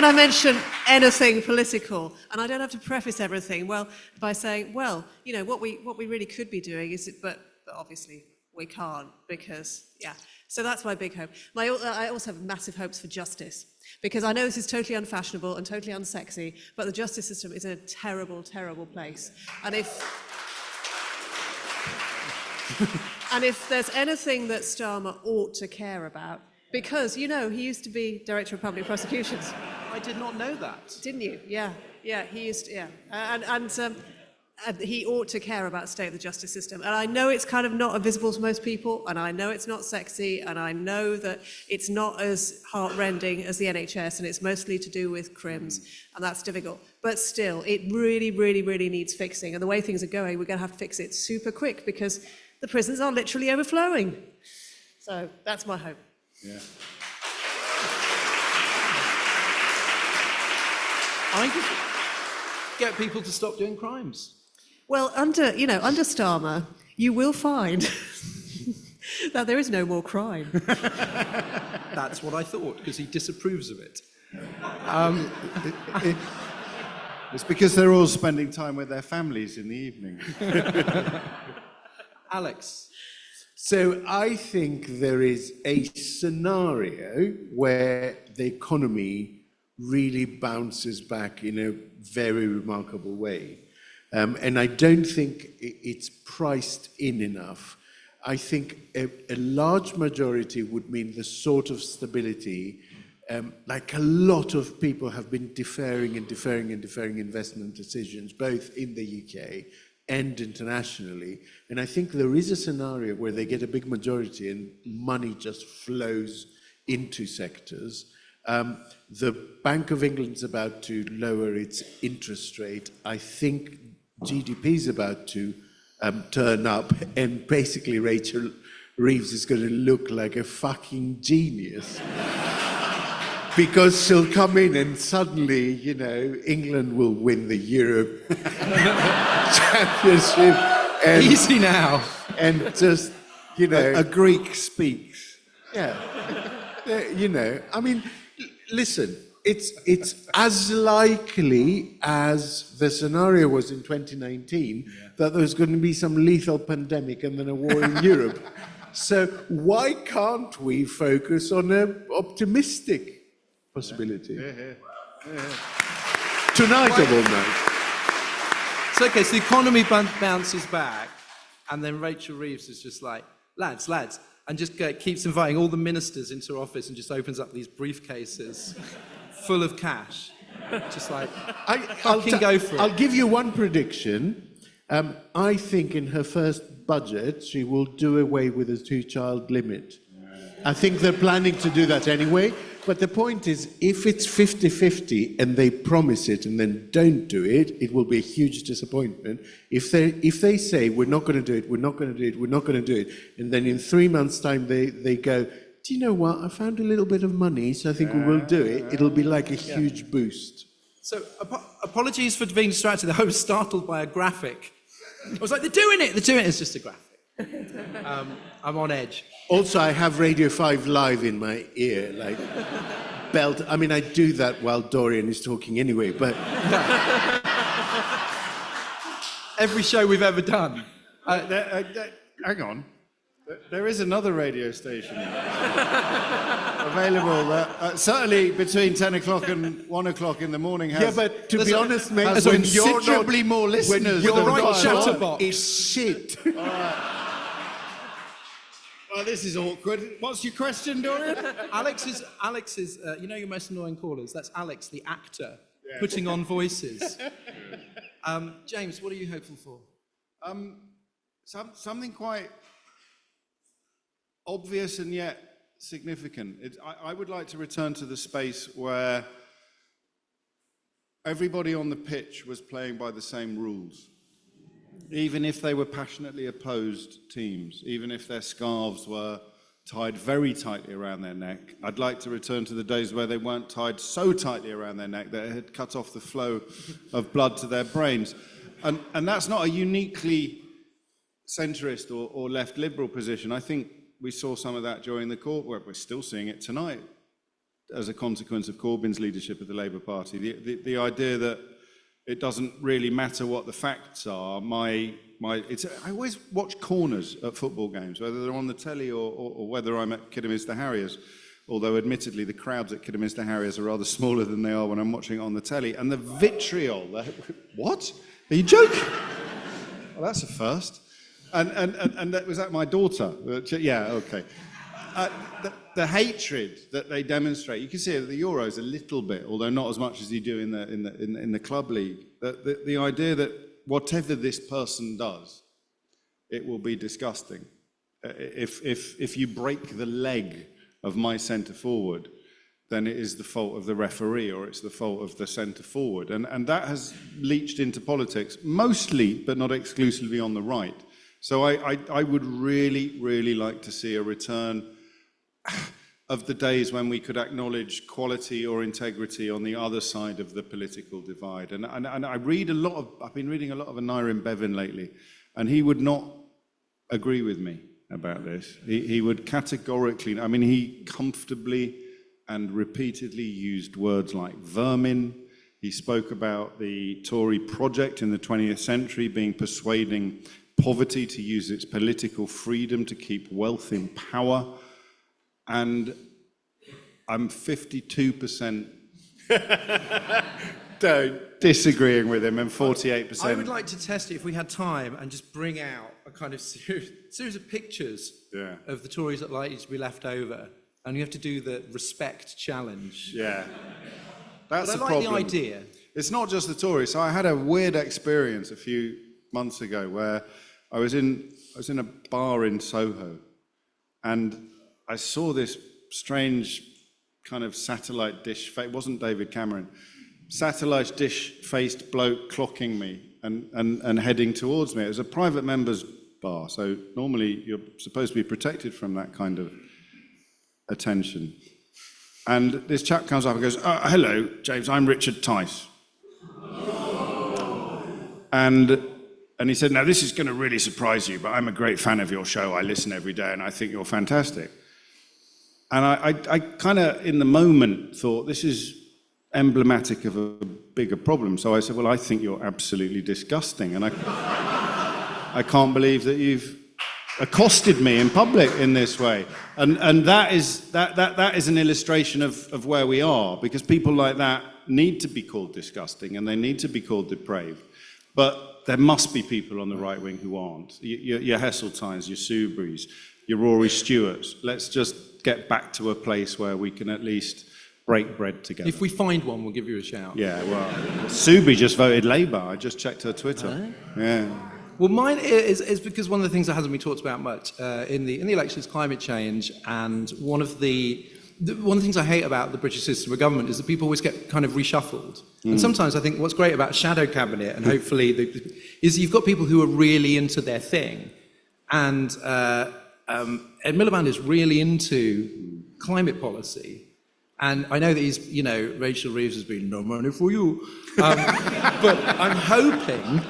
I mention anything political, and I don't have to preface everything by saying, what we really could be doing is, but obviously we can't because, yeah. So that's my big hope. I also have massive hopes for justice, because I know this is totally unfashionable and totally unsexy, but the justice system is in a terrible, terrible place. And if there's anything that Starmer ought to care about, because, he used to be Director of Public Prosecutions. I did not know that. Didn't you? Yeah, yeah. He used, yeah, and he ought to care about the state of the justice system. And I know it's kind of not visible to most people, and I know it's not sexy, and I know that it's not as heartrending as the NHS, and it's mostly to do with crims, and that's difficult. But still, it really, really, really needs fixing. And the way things are going, we're going to have to fix it super quick because the prisons are literally overflowing. So that's my hope. Yeah. I just get people to stop doing crimes. Well, under Starmer, you will find that there is no more crime. That's what I thought, because he disapproves of it. It's because they're all spending time with their families in the evening. Alex. So I think there is a scenario where the economy really bounces back in a very remarkable way. And I don't think it's priced in enough. I think a large majority would mean the sort of stability, like a lot of people have been deferring investment decisions, both in the UK and internationally. And I think there is a scenario where they get a big majority and money just flows into sectors. The Bank of England's about to lower its interest rate. I think GDP is about to turn up, and basically Rachel Reeves is going to look like a fucking genius. Because she'll come in and suddenly, England will win the Euro Championship. And, Easy now. And just, A Greek speaks. Yeah. I mean, listen, it's as likely as the scenario was in 2019 that there's going to be some lethal pandemic and then a war in Europe. So why can't we focus on an optimistic possibility? Tonight, I will know. So, okay, so the economy bounces back, and then Rachel Reeves is just like, lads, and just keeps inviting all the ministers into her office and just opens up these briefcases full of cash. Just like, go for it. I'll give you one prediction. I think in her first budget, she will do away with the two-child limit. I think they're planning to do that anyway. But the point is, if it's 50-50 and they promise it and then don't do it, it will be a huge disappointment. If they say, we're not going to do it, we're not going to do it, we're not going to do it, and then in 3 months' time they go, do you know what, I found a little bit of money, so I think we will do it, it'll be like a huge boost. So, apologies for being distracted. I was startled by a graphic. I was like, they're doing it. It's just a graphic. I'm on edge. Also, I have Radio 5 live in my ear, like belt. I mean, I do that while Dorian is talking anyway, but... Every show we've ever done. Hang on. There is another radio station available certainly between 10 o'clock and 1 o'clock in the morning. Yeah, but to be honest, mate, has considerably more listeners. You're than right, Ryan. Shutterbox. It's shit. Well, this is awkward. What's your question, Dorian? Alex is your most annoying callers. That's Alex, the actor, putting on voices. James, what are you hopeful for? Something quite obvious and yet significant. I would like to return to the space where everybody on the pitch was playing by the same rules, even if they were passionately opposed teams, even if their scarves were tied very tightly around their neck. I'd like to return to the days where they weren't tied so tightly around their neck that it had cut off the flow of blood to their brains. And that's not a uniquely centrist or left liberal position. I think we saw some of that during the court, where we're still seeing it tonight as a consequence of Corbyn's leadership of the Labour Party. The idea that it doesn't really matter what the facts are. I always watch corners at football games, whether they're on the telly or whether I'm at Kidderminster Harriers, although admittedly the crowds at Kidderminster Harriers are rather smaller than they are when I'm watching it on the telly. And the vitriol, what? Are you joking? Well, that's a first. And that was that my daughter? Yeah, okay. the hatred that they demonstrate, you can see it at the Euros a little bit, although not as much as you do in the club league. The idea that whatever this person does, it will be disgusting. If you break the leg of my centre forward, then it is the fault of the referee, or it's the fault of the centre forward. And that has leached into politics, mostly, but not exclusively, on the right. So I would really, really like to see a return of the days when we could acknowledge quality or integrity on the other side of the political divide. And I've been reading a lot of Aneurin Bevan lately, and he would not agree with me about this. He would categorically, he comfortably and repeatedly used words like vermin. He spoke about the Tory project in the 20th century being persuading poverty to use its political freedom to keep wealth in power. And I'm 52% disagreeing with him and 48%. I would like to test it if we had time and just bring out a kind of series of pictures of the Tories that are likely to be left over. And you have to do the respect challenge. Yeah. That's but the I like problem. the idea. It's not just the Tories. So I had a weird experience a few months ago where I was in a bar in Soho, and I saw this strange kind of satellite dish, it wasn't David Cameron, satellite dish-faced bloke clocking me and heading towards me. It was a private members bar, so normally you're supposed to be protected from that kind of attention. And this chap comes up and goes, hello, James, I'm Richard Tice. And he said, now this is going to really surprise you, but I'm a great fan of your show. I listen every day and I think you're fantastic. And I kind of, in the moment, thought this is emblematic of a bigger problem. So I said, well, I think you're absolutely disgusting. And I can't believe that you've accosted me in public in this way. And that is an illustration of where we are, because people like that need to be called disgusting and they need to be called depraved. But there must be people on the right wing who aren't. Your Heseltines, your Soubries, your Rory Stewarts. Let's just get back to a place where we can at least break bread together. If we find one, we'll give you a shout. Yeah, well, Soubry just voted Labour. I just checked her Twitter. Yeah. Well, mine is because one of the things that hasn't been talked about much in the election is climate change, and one of the things I hate about the British system of government is that people always get kind of reshuffled. And sometimes I think what's great about shadow cabinet, and hopefully, is you've got people who are really into their thing. And Ed Miliband is really into climate policy. And I know that he's, Rachel Rees has been no money for you. But I'm hoping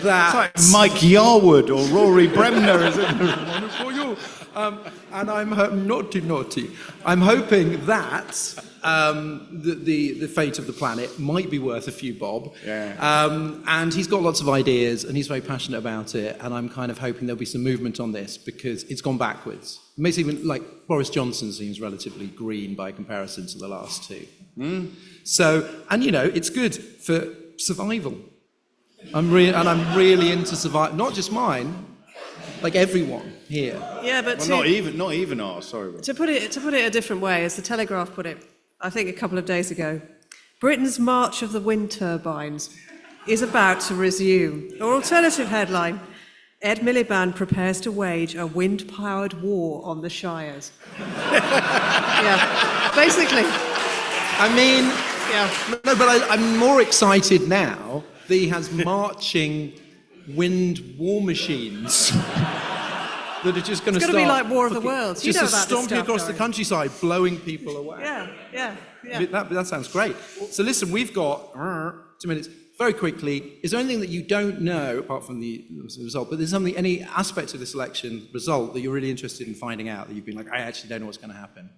that... It's like Mike Yarwood or Rory Bremner, is it? No money for you. And I'm naughty. I'm hoping that the fate of the planet might be worth a few bob. Yeah. And he's got lots of ideas and he's very passionate about it. And I'm kind of hoping there'll be some movement on this because it's gone backwards. It makes even, like, Boris Johnson seems relatively green by comparison to the last two. So, and it's good for survival. I'm really into survival. Not just mine, like everyone here. Yeah, but Well, not even ours. Sorry. to put it a different way, as the Telegraph put it, I think a couple of days ago, Britain's march of the wind turbines is about to resume. Or alternative headline, Ed Miliband prepares to wage a wind-powered war on the Shires. Yeah, basically. I mean, Yeah. no, but I'm more excited now that he has marching wind war machines that are just going to It's start... gonna be like War of the Worlds. You Just know about this stomping stuff, across the Dorian. countryside, blowing people away. Yeah. That sounds great. So listen, we've got 2 minutes. Very quickly, is there anything that you don't know, apart from the result, but there's any aspect of this election result that you're really interested in finding out, that you've been like, I actually don't know what's going to happen?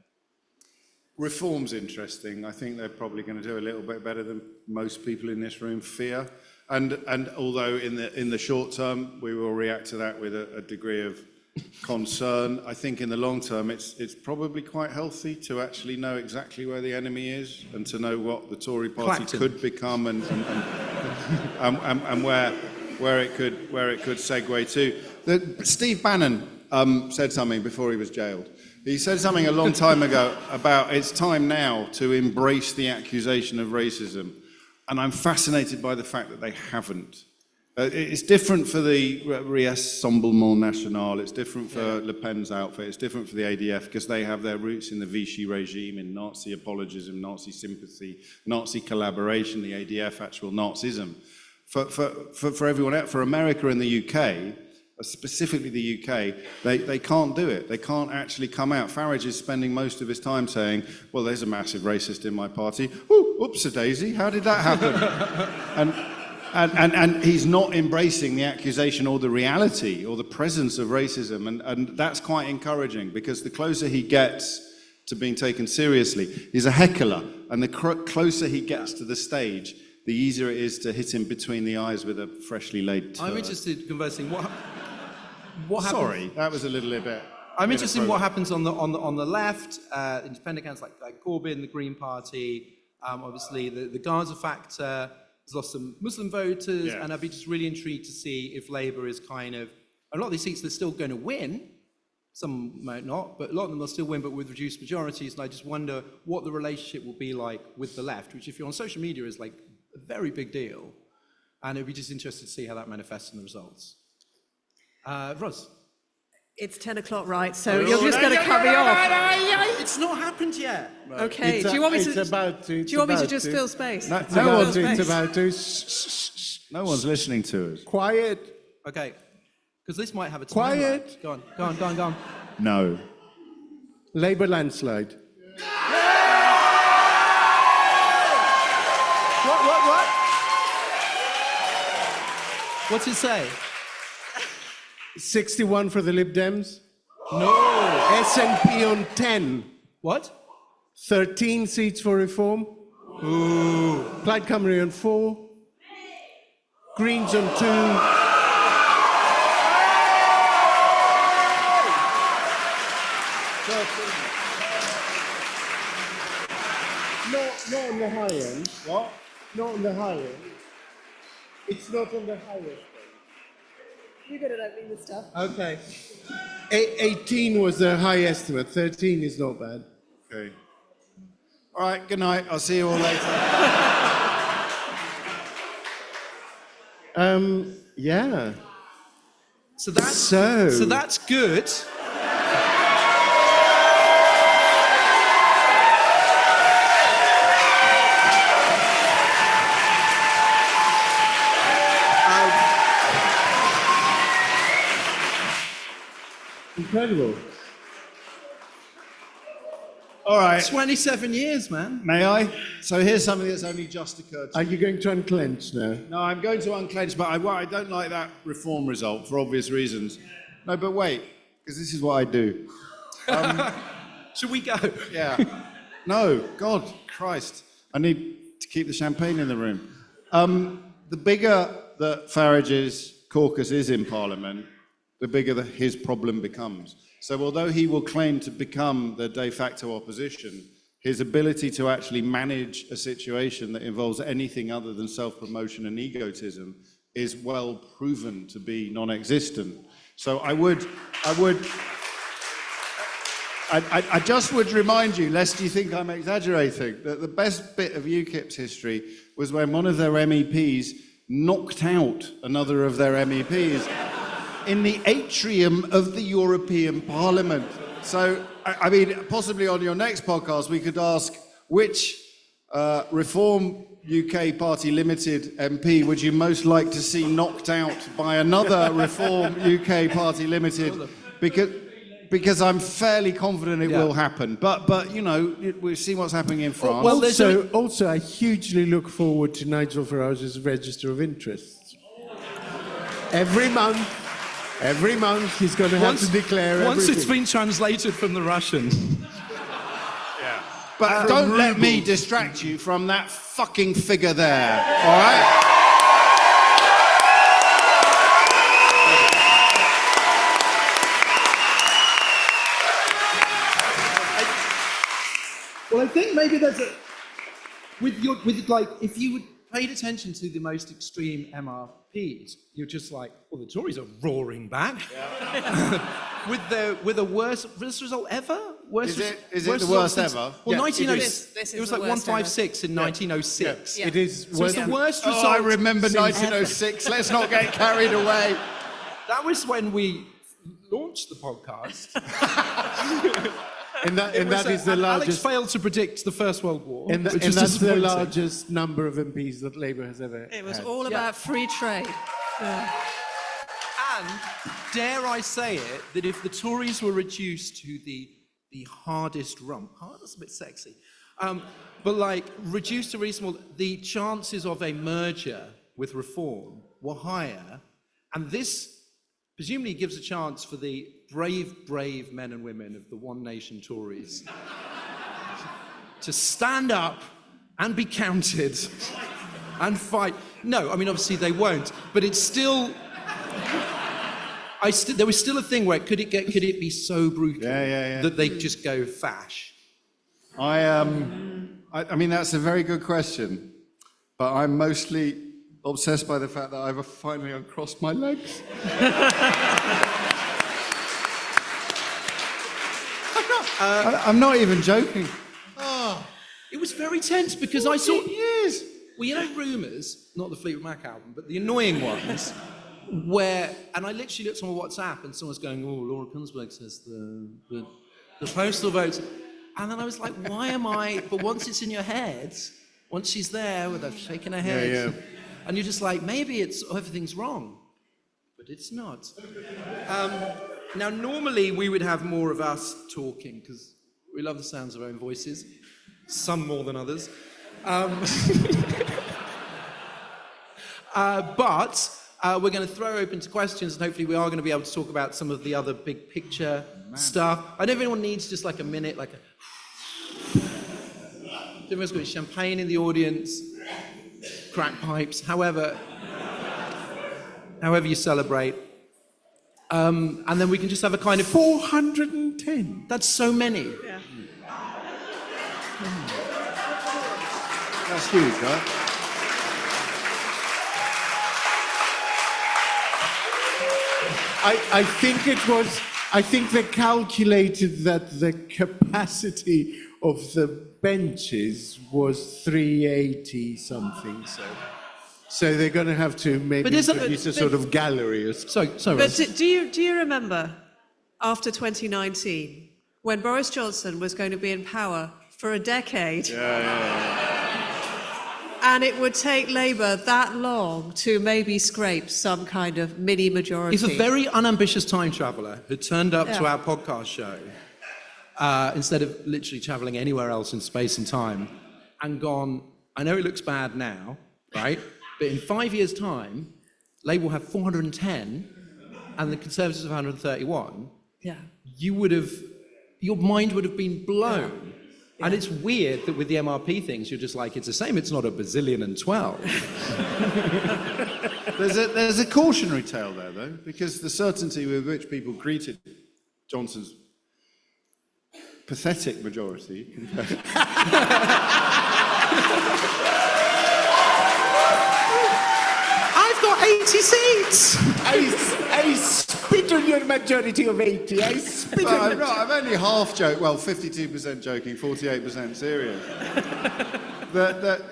Reform's interesting. I think they're probably going to do a little bit better than most people in this room fear. And although in the short term we will react to that with a degree of concern, I think in the long term it's probably quite healthy to actually know exactly where the enemy is and to know what the Tory party Clacton. could become and where it could segue to. Steve Bannon said something before he was jailed. He said something a long time ago about it's time now to embrace the accusation of racism. And I'm fascinated by the fact that they haven't. It's different for the Rassemblement National, it's different for Le Pen's outfit, it's different for the ADF because they have their roots in the Vichy regime, in Nazi apologism, Nazi sympathy, Nazi collaboration, the ADF, actual Nazism. For everyone else, for America and the UK, specifically the UK, they can't do it. They can't actually come out. Farage is spending most of his time saying, well, there's a massive racist in my party. Ooh, oops-a-daisy, how did that happen? And he's not embracing the accusation or the reality or the presence of racism. And that's quite encouraging because the closer he gets to being taken seriously, he's a heckler. And the closer he gets to the stage, the easier it is to hit him between the eyes with a freshly laid turd. I'm interested in conversing. What happens? Sorry, that was a little bit. I'm interested in what happens on the left. Independent candidates like Corbyn, the Green Party. Obviously, the Gaza factor has lost some Muslim voters, and I'd be just really intrigued to see if Labour is kind of a lot of these seats they're still going to win. Some might not, but a lot of them will still win, but with reduced majorities. And I just wonder what the relationship will be like with the left, which, if you're on social media, is like a very big deal. And it'd be just interesting to see how that manifests in the results. Ros? It's 10 o'clock, right? So you're just going to cut me off. It's not happened yet. Okay. Do you want me to? Do you want me to just fill space? It's about to. No one's listening to us. Quiet. Okay. Because this might have a time. Quiet. Go on. No. Labour landslide. What? What's it say? 61 for the Lib Dems. No. SNP on 10. What? 13 seats for Reform. Ooh. Plaid Cymru on 4. Greens on 2. Not on the high end. What? Not on the high end. It's not on the highest end. You're good at opening this stuff. Okay. 18 was the high estimate. 13 is not bad. Okay. All right, good night. I'll see you all later. Yeah. So that's good. Incredible. All right. 27 years, man. May I? So here's something that's only just occurred to Are me. you going to unclench now? No, I'm going to unclench, but I don't like that Reform result for obvious reasons. No, but wait, because this is what I do. Should we go? Yeah. No, God, Christ. I need to keep the champagne in the room. The bigger that Farage's caucus is in Parliament, the bigger his problem becomes. So although he will claim to become the de facto opposition, his ability to actually manage a situation that involves anything other than self-promotion and egotism is well proven to be non-existent. So I just would remind you, lest you think I'm exaggerating, that the best bit of UKIP's history was when one of their MEPs knocked out another of their MEPs in the atrium of the European Parliament. So, I mean, possibly on your next podcast, we could ask which Reform UK Party Limited MP would you most like to see knocked out by another Reform UK Party Limited? Because I'm fairly confident it will happen. But you know, we've seen what's happening in France. Well, also, I hugely look forward to Nigel Farage's register of interests. Every month he's going to have to declare Once everything. it's been translated from the Russian. But don't let me distract you from that fucking figure there, all right? Well, I think maybe there's a if you paid attention to the most extreme MRPs, you're just like, well, the Tories are roaring back. with a worst result ever. Is it the result worst since- ever? Well, Yeah, 1906. This is It was the like worst 156 in 1906. Yeah. It is. So it's the worst result. Oh, I remember since 1906. Let's not get carried away. That was when we launched the podcast. And that is the Alex largest. failed to predict the First World War, And which that's is the disappointing. largest number of MPs that Labour has ever It was had. all about free trade. Yeah. And dare I say it, that if the Tories were reduced to the hardest rump, that's a bit sexy, but like reduced to reasonable, the chances of a merger with Reform were higher, and this presumably gives a chance for the brave men and women of the One Nation Tories to stand up and be counted and fight. No, I mean, obviously they won't, but it's still... there was still a thing where could it be so brutal that they just go fash? I mean, that's a very good question, but I'm mostly obsessed by the fact that I've finally uncrossed my legs. I'm not even joking. It was very tense because I saw... Years. Well, you know Rumours, not the Fleetwood Mac album, but the annoying ones, where... And I literally looked on my WhatsApp and someone's going, oh, Laura Kunsberg says the postal votes. And then I was like, why am I... But once it's in your head, once she's there with her shaking her head, Yeah. and you're just like, maybe everything's wrong. But it's not. Now, normally we would have more of us talking, because we love the sounds of our own voices, some more than others. But we're going to throw open to questions, and hopefully we are going to be able to talk about some of the other big picture stuff. I know everyone needs just like a minute, like a... Everyone's got champagne in the audience, crack pipes, however you celebrate. And then we can just have a kind of... 410. That's so many. Yeah. That's huge, right? I think they calculated that the capacity of the benches was 380 something, so they're going to have to maybe produce a sort of gallery or something. So But do you remember after 2019 when Boris Johnson was going to be in power for a decade? And it would take Labour that long to maybe scrape some kind of mini majority. he's a very unambitious time traveller who turned up to our podcast show instead of literally travelling anywhere else in space and time and gone, I know it looks bad now, right? But in 5 years' time, Labour will have 410 and the Conservatives have 131. Yeah. Your mind would have been blown. And it's weird that with the MRP things, you're just like, it's the same, it's not a bazillion and 12. There's a cautionary tale there, though, because the certainty with which people greeted Johnson's pathetic majority compared I've got 80 seats! I spit on your majority of 80. I spit on your... I'm only half joking, well, 52% joking, 48% serious. that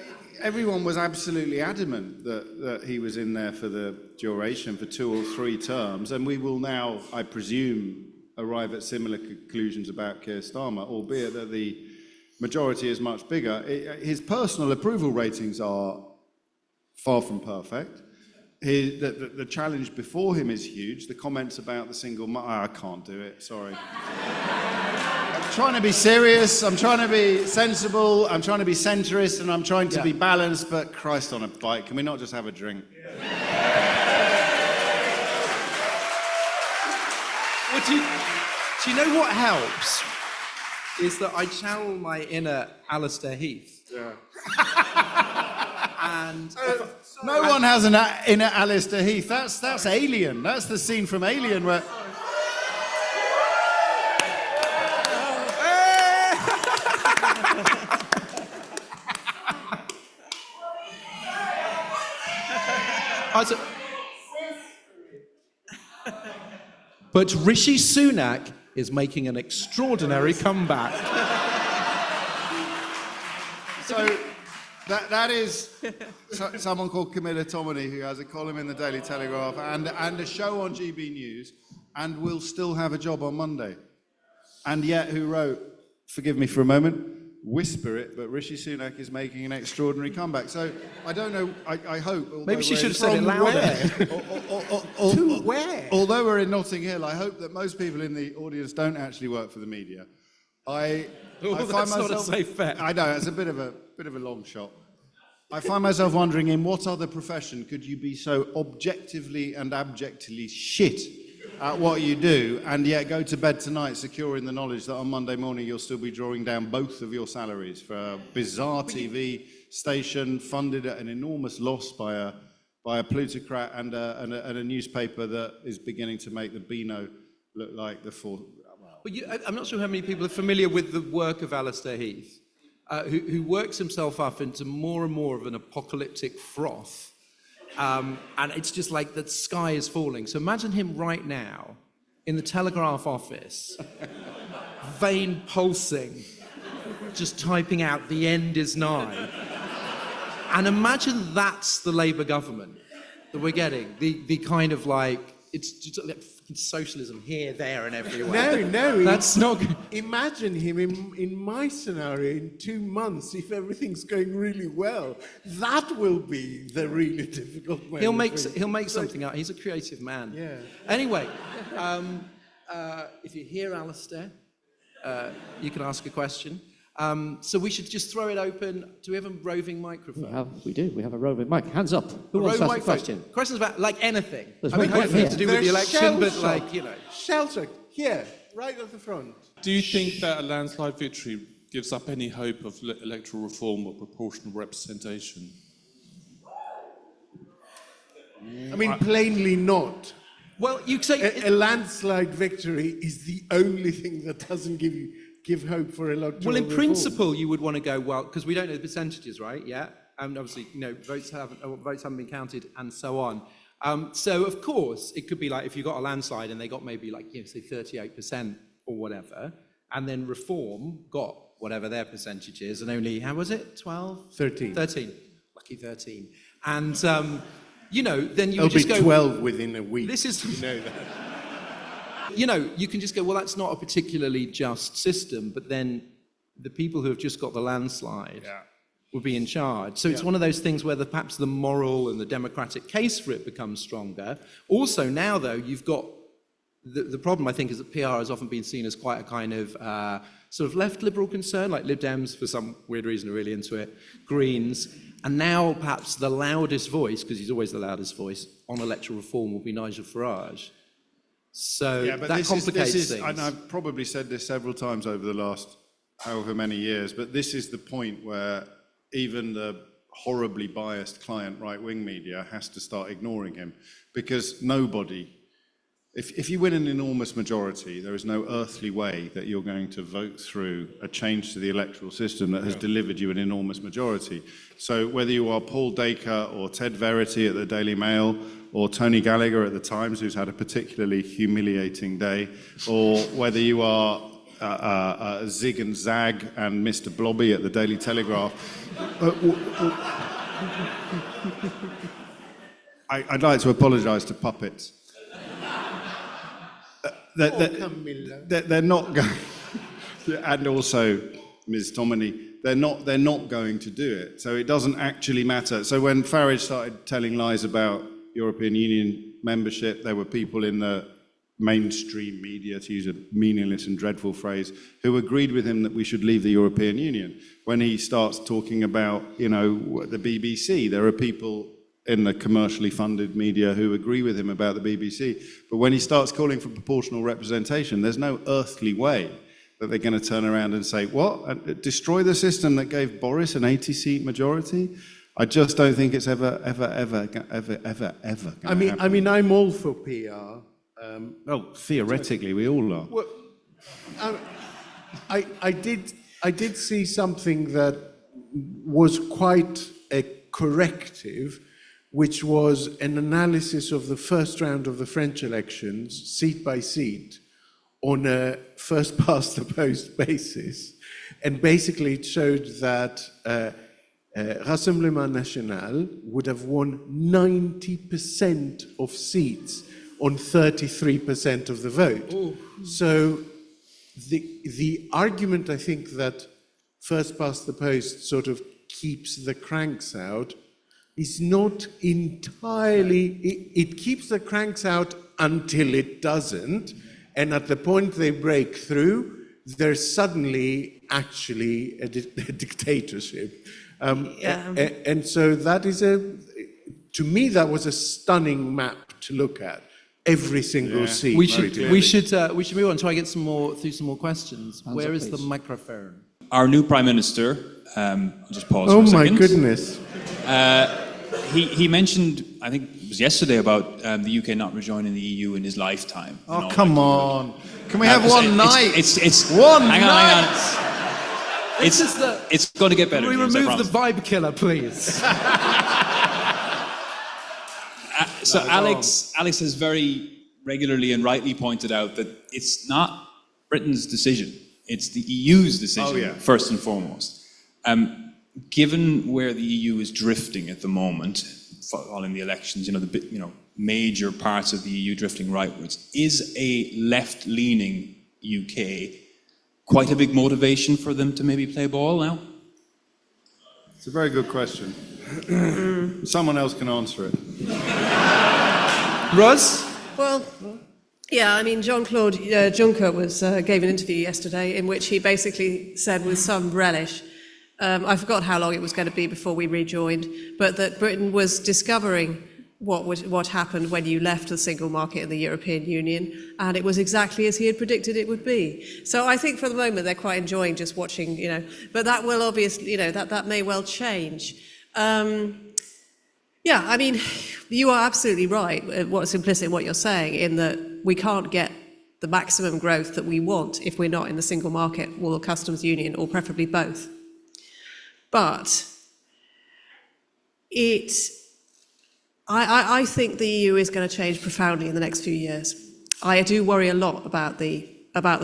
everyone was absolutely adamant that he was in there for the duration, for 2 or 3 terms, and we will now, I presume, arrive at similar conclusions about Keir Starmer, albeit that the majority is much bigger. His personal approval ratings are far from perfect. The challenge before him is huge. The comments about the single... I can't do it, sorry. I'm trying to be serious, I'm trying to be sensible, I'm trying to be centrist, and I'm trying to be balanced, but Christ on a bike, can we not just have a drink? Well, do you know what helps? Is that I channel my inner Alistair Heath. Yeah. And... No one has an inner Alistair Heath. That's Alien. That's the scene from Alien where... But Rishi Sunak is making an extraordinary comeback. So that is someone called Camilla Tominey, who has a column in the Daily Telegraph and a show on GB News, and will still have a job on Monday. And yet who wrote, forgive me for a moment, whisper it, but Rishi Sunak is making an extraordinary comeback. So I don't know, I hope... Maybe she should have said it louder. To where? Although we're in Notting Hill, I hope that most people in the audience don't actually work for the media. I find That's not a myself, safe bet. I know, it's a bit of a long shot. I find myself wondering, in what other profession could you be so objectively and abjectly shit at what you do, and yet go to bed tonight secure in the knowledge that on Monday morning you'll still be drawing down both of your salaries for a bizarre TV station funded at an enormous loss by a plutocrat and a newspaper that is beginning to make the Beano look like the fourth. Well, I'm not sure how many people are familiar with the work of Alistair Heath, who works himself up into more and more of an apocalyptic froth. And it's just like the sky is falling. So imagine him right now in the Telegraph office, vein pulsing, just typing out, the end is nigh. And imagine that's the Labour government that we're getting. The kind of like, it's just like socialism here, there, and everywhere. No, that's not good. Imagine him in my scenario in 2 months, if everything's going really well. That will be the really difficult moment. He'll make something out. He's a creative man. Yeah. Anyway, if you're here, Alistair, you can ask a question. So we should just throw it open. Do we have a roving microphone? We do. We have a roving mic. Hands up. Who wants to ask a question? Questions about, like, anything. There's I mean, one hopefully here. to do with the election, but, like, you know. Shelter, here, right at the front. Do you think that a landslide victory gives up any hope of electoral reform or proportional representation? I mean, plainly not. Well, you say... A landslide victory is the only thing that doesn't give hope for electoral Well, in reform. principle, you would want to go, well, because we don't know the percentages, right? Yeah. And obviously, you know, votes haven't been counted and so on. So, of course, it could be like if you got a landslide and they got maybe like, you know, say 38% or whatever, and then Reform got whatever their percentage is, and only, how was it? 12? 13. 13. Lucky 13. And, you know, then you It'll would just be go... 12 within a week. This is... You know that. You know, you can just go, well, that's not a particularly just system, but then the people who have just got the landslide will be in charge. So it's one of those things where perhaps the moral and the democratic case for it becomes stronger. Also now, though, you've got the problem, I think, is that PR has often been seen as quite a kind of sort of left liberal concern, like Lib Dems, for some weird reason, are really into it, Greens. And now perhaps the loudest voice, because he's always the loudest voice, on electoral reform will be Nigel Farage. So but that complicates things. And I've probably said this several times over the last however many years, but this is the point where even the horribly biased client right-wing media has to start ignoring him, because nobody, if you win an enormous majority, there is no earthly way that you're going to vote through a change to the electoral system that has delivered you an enormous majority. So whether you are Paul Dacre or Ted Verity at the Daily Mail, or Tony Gallagher at the Times, who's had a particularly humiliating day, or whether you are Zig and Zag and Mr. Blobby at the Daily Telegraph. I'd like to apologise to puppets. They're not going, and also Ms. Tominey, they're not going to do it. So it doesn't actually matter. So when Farage started telling lies about European Union membership, there were people in the mainstream media, to use a meaningless and dreadful phrase, who agreed with him that we should leave the European Union. When he starts talking about, you know, the BBC, there are people in the commercially funded media who agree with him about the BBC. But when he starts calling for proportional representation, there's no earthly way that they're going to turn around and say, what? Destroy the system that gave Boris an 80-seat majority? I just don't think it's ever going to happen. I mean, I'm all for PR. Theoretically, we all are. Well, I did see something that was quite a corrective, which was an analysis of the first round of the French elections, seat by seat, on a first-past-the-post basis. And basically it showed that Rassemblement National would have won 90% of seats on 33% of the vote. Ooh. So the argument, I think, that first past the post sort of keeps the cranks out is not entirely, it keeps the cranks out until it doesn't, and at the point they break through, there's suddenly actually a dictatorship. And so that is to me, that was a stunning map to look at. Every single seat. We should move on. Try and get through some more questions. Where is the microphone? Our new Prime Minister, I'll just pause for a second. Oh my goodness. He mentioned, I think it was yesterday, about the UK not rejoining the EU in his lifetime. Oh, come on. Can we have one night? It's one hang night. On. It's going to get better. Can we remove the vibe killer, please? So Alex has very regularly and rightly pointed out that it's not Britain's decision, it's the EU's decision, first and foremost. Given where the EU is drifting at the moment, following the elections, major parts of the EU drifting rightwards, is a left-leaning UK quite a big motivation for them to maybe play ball now? It's a very good question. Someone else can answer it. Ros? Well, yeah, I mean, Jean-Claude Juncker gave an interview yesterday in which he basically said with some relish, I forgot how long it was going to be before we rejoined, but that Britain was discovering what happened when you left the single market in the European Union, and it was exactly as he had predicted it would be. So I think for the moment they're quite enjoying just watching, but that will obviously, that may well change. Yeah, I mean, you are absolutely right. What's implicit in what you're saying, in that we can't get the maximum growth that we want if we're not in the single market or the customs union, or preferably both. But I think the EU is going to change profoundly in the next few years. I do worry a lot about the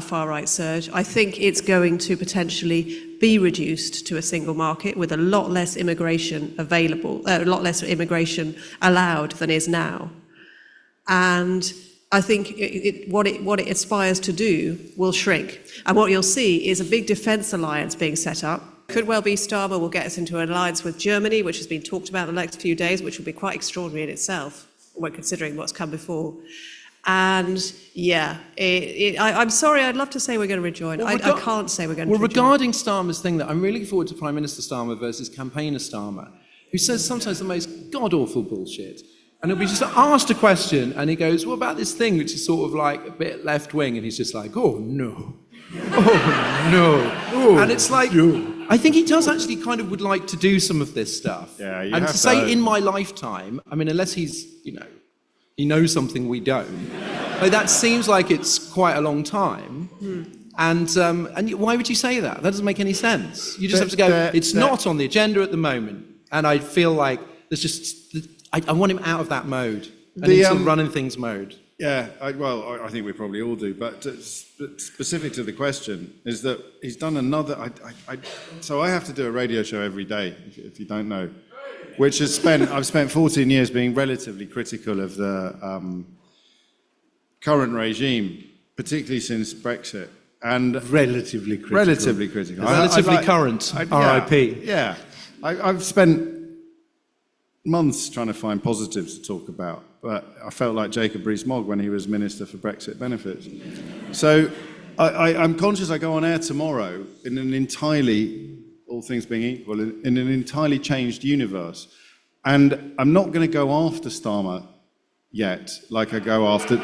far right surge. I think it's going to potentially be reduced to a single market with a lot less immigration available, a lot less immigration allowed than is now. And I think what it aspires to do will shrink. And what you'll see is a big defence alliance being set up. Could well be Starmer will get us into an alliance with Germany, which has been talked about in the next few days, which will be quite extraordinary in itself, when considering what's come before. And yeah, I'm sorry, I'd love to say we're going to rejoin. I can't say we're going to rejoin. Well, regarding Starmer's thing, that I'm really looking forward to Prime Minister Starmer versus campaigner Starmer, who says sometimes the most god-awful bullshit. And he'll be just asked a question, and he goes, what about this thing, which is sort of like a bit left-wing? And he's just like, oh, no. Oh, no. Oh, and it's like, no. I think he does actually kind of would like to do some of this stuff. Yeah, and to say in my lifetime, I mean, unless he's, he knows something we don't. Like, that seems like it's quite a long time. And why would you say that? That doesn't make any sense. You just have to go, it's not on the agenda at the moment. And I feel like there's just, I want him out of that mode. And into the running things mode. Yeah, I think we probably all do. But specific to the question is that he's done another. So I have to do a radio show every day, if you don't know, which I've spent 14 years being relatively critical of the current regime, particularly since Brexit. And relatively critical. Relatively critical. Relatively current. RIP. Yeah, I've spent months trying to find positives to talk about, but I felt like Jacob Rees-Mogg when he was Minister for Brexit Benefits. So I'm conscious I go on air tomorrow in an entirely, all things being equal, in an entirely changed universe. And I'm not going to go after Starmer yet, like I go after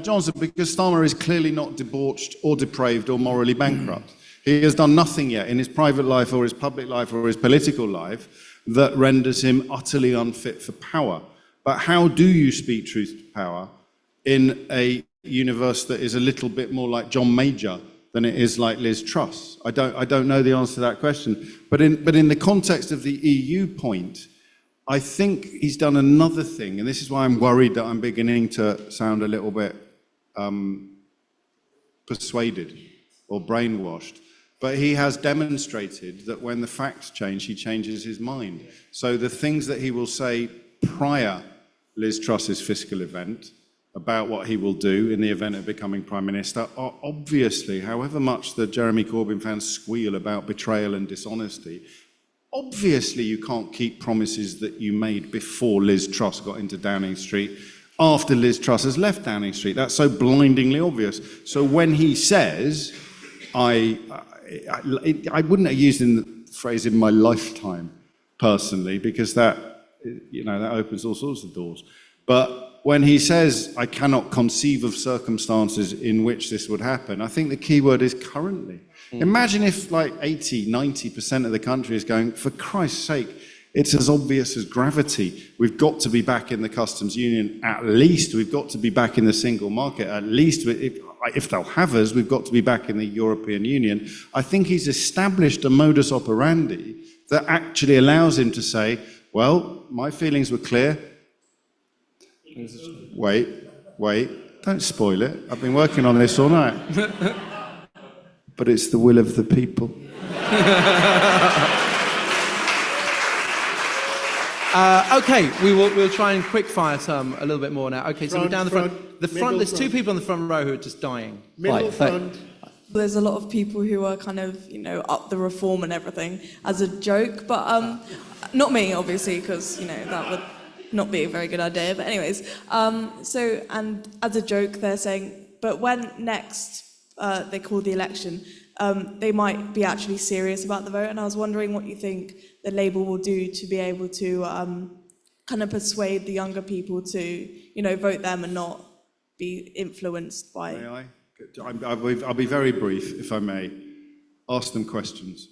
Johnson, because Starmer is clearly not debauched or depraved or morally bankrupt. He has done nothing yet in his private life or his public life or his political life that renders him utterly unfit for power. But how do you speak truth to power in a universe that is a little bit more like John Major than it is like Liz Truss? I don't know the answer to that question. But in the context of the EU point, I think he's done another thing, and this is why I'm worried that I'm beginning to sound a little bit persuaded or brainwashed. But he has demonstrated that when the facts change, he changes his mind. So the things that he will say prior Liz Truss's fiscal event about what he will do in the event of becoming Prime Minister are obviously, however much the Jeremy Corbyn fans squeal about betrayal and dishonesty, obviously you can't keep promises that you made before Liz Truss got into Downing Street, after Liz Truss has left Downing Street. That's so blindingly obvious. So when he says, I wouldn't have used the phrase in my lifetime, personally, because that opens all sorts of doors. But when he says, I cannot conceive of circumstances in which this would happen, I think the key word is currently. Imagine if 80, 90% of the country is going, for Christ's sake, it's as obvious as gravity. We've got to be back in the customs union at least. We've got to be back in the single market at least. If they'll have us, we've got to be back in the European Union. I think he's established a modus operandi that actually allows him to say, well, my feelings were clear. Wait, don't spoil it. I've been working on this all night. But it's the will of the people. Okay, we'll try and quickfire some a little bit more now. Okay, so we're down the front. There's two people on the front row who are just dying. Middle front. There's a lot of people who are kind of, up the reform and everything as a joke, but not me, obviously, because, that would not be a very good idea. But anyways, and as a joke, they're saying, but when next they call the election, they might be actually serious about the vote. And I was wondering what you think the Labour will do to be able to kind of persuade the younger people to, vote them and not be influenced by... May I? I'll be very brief, if I may. Ask them questions.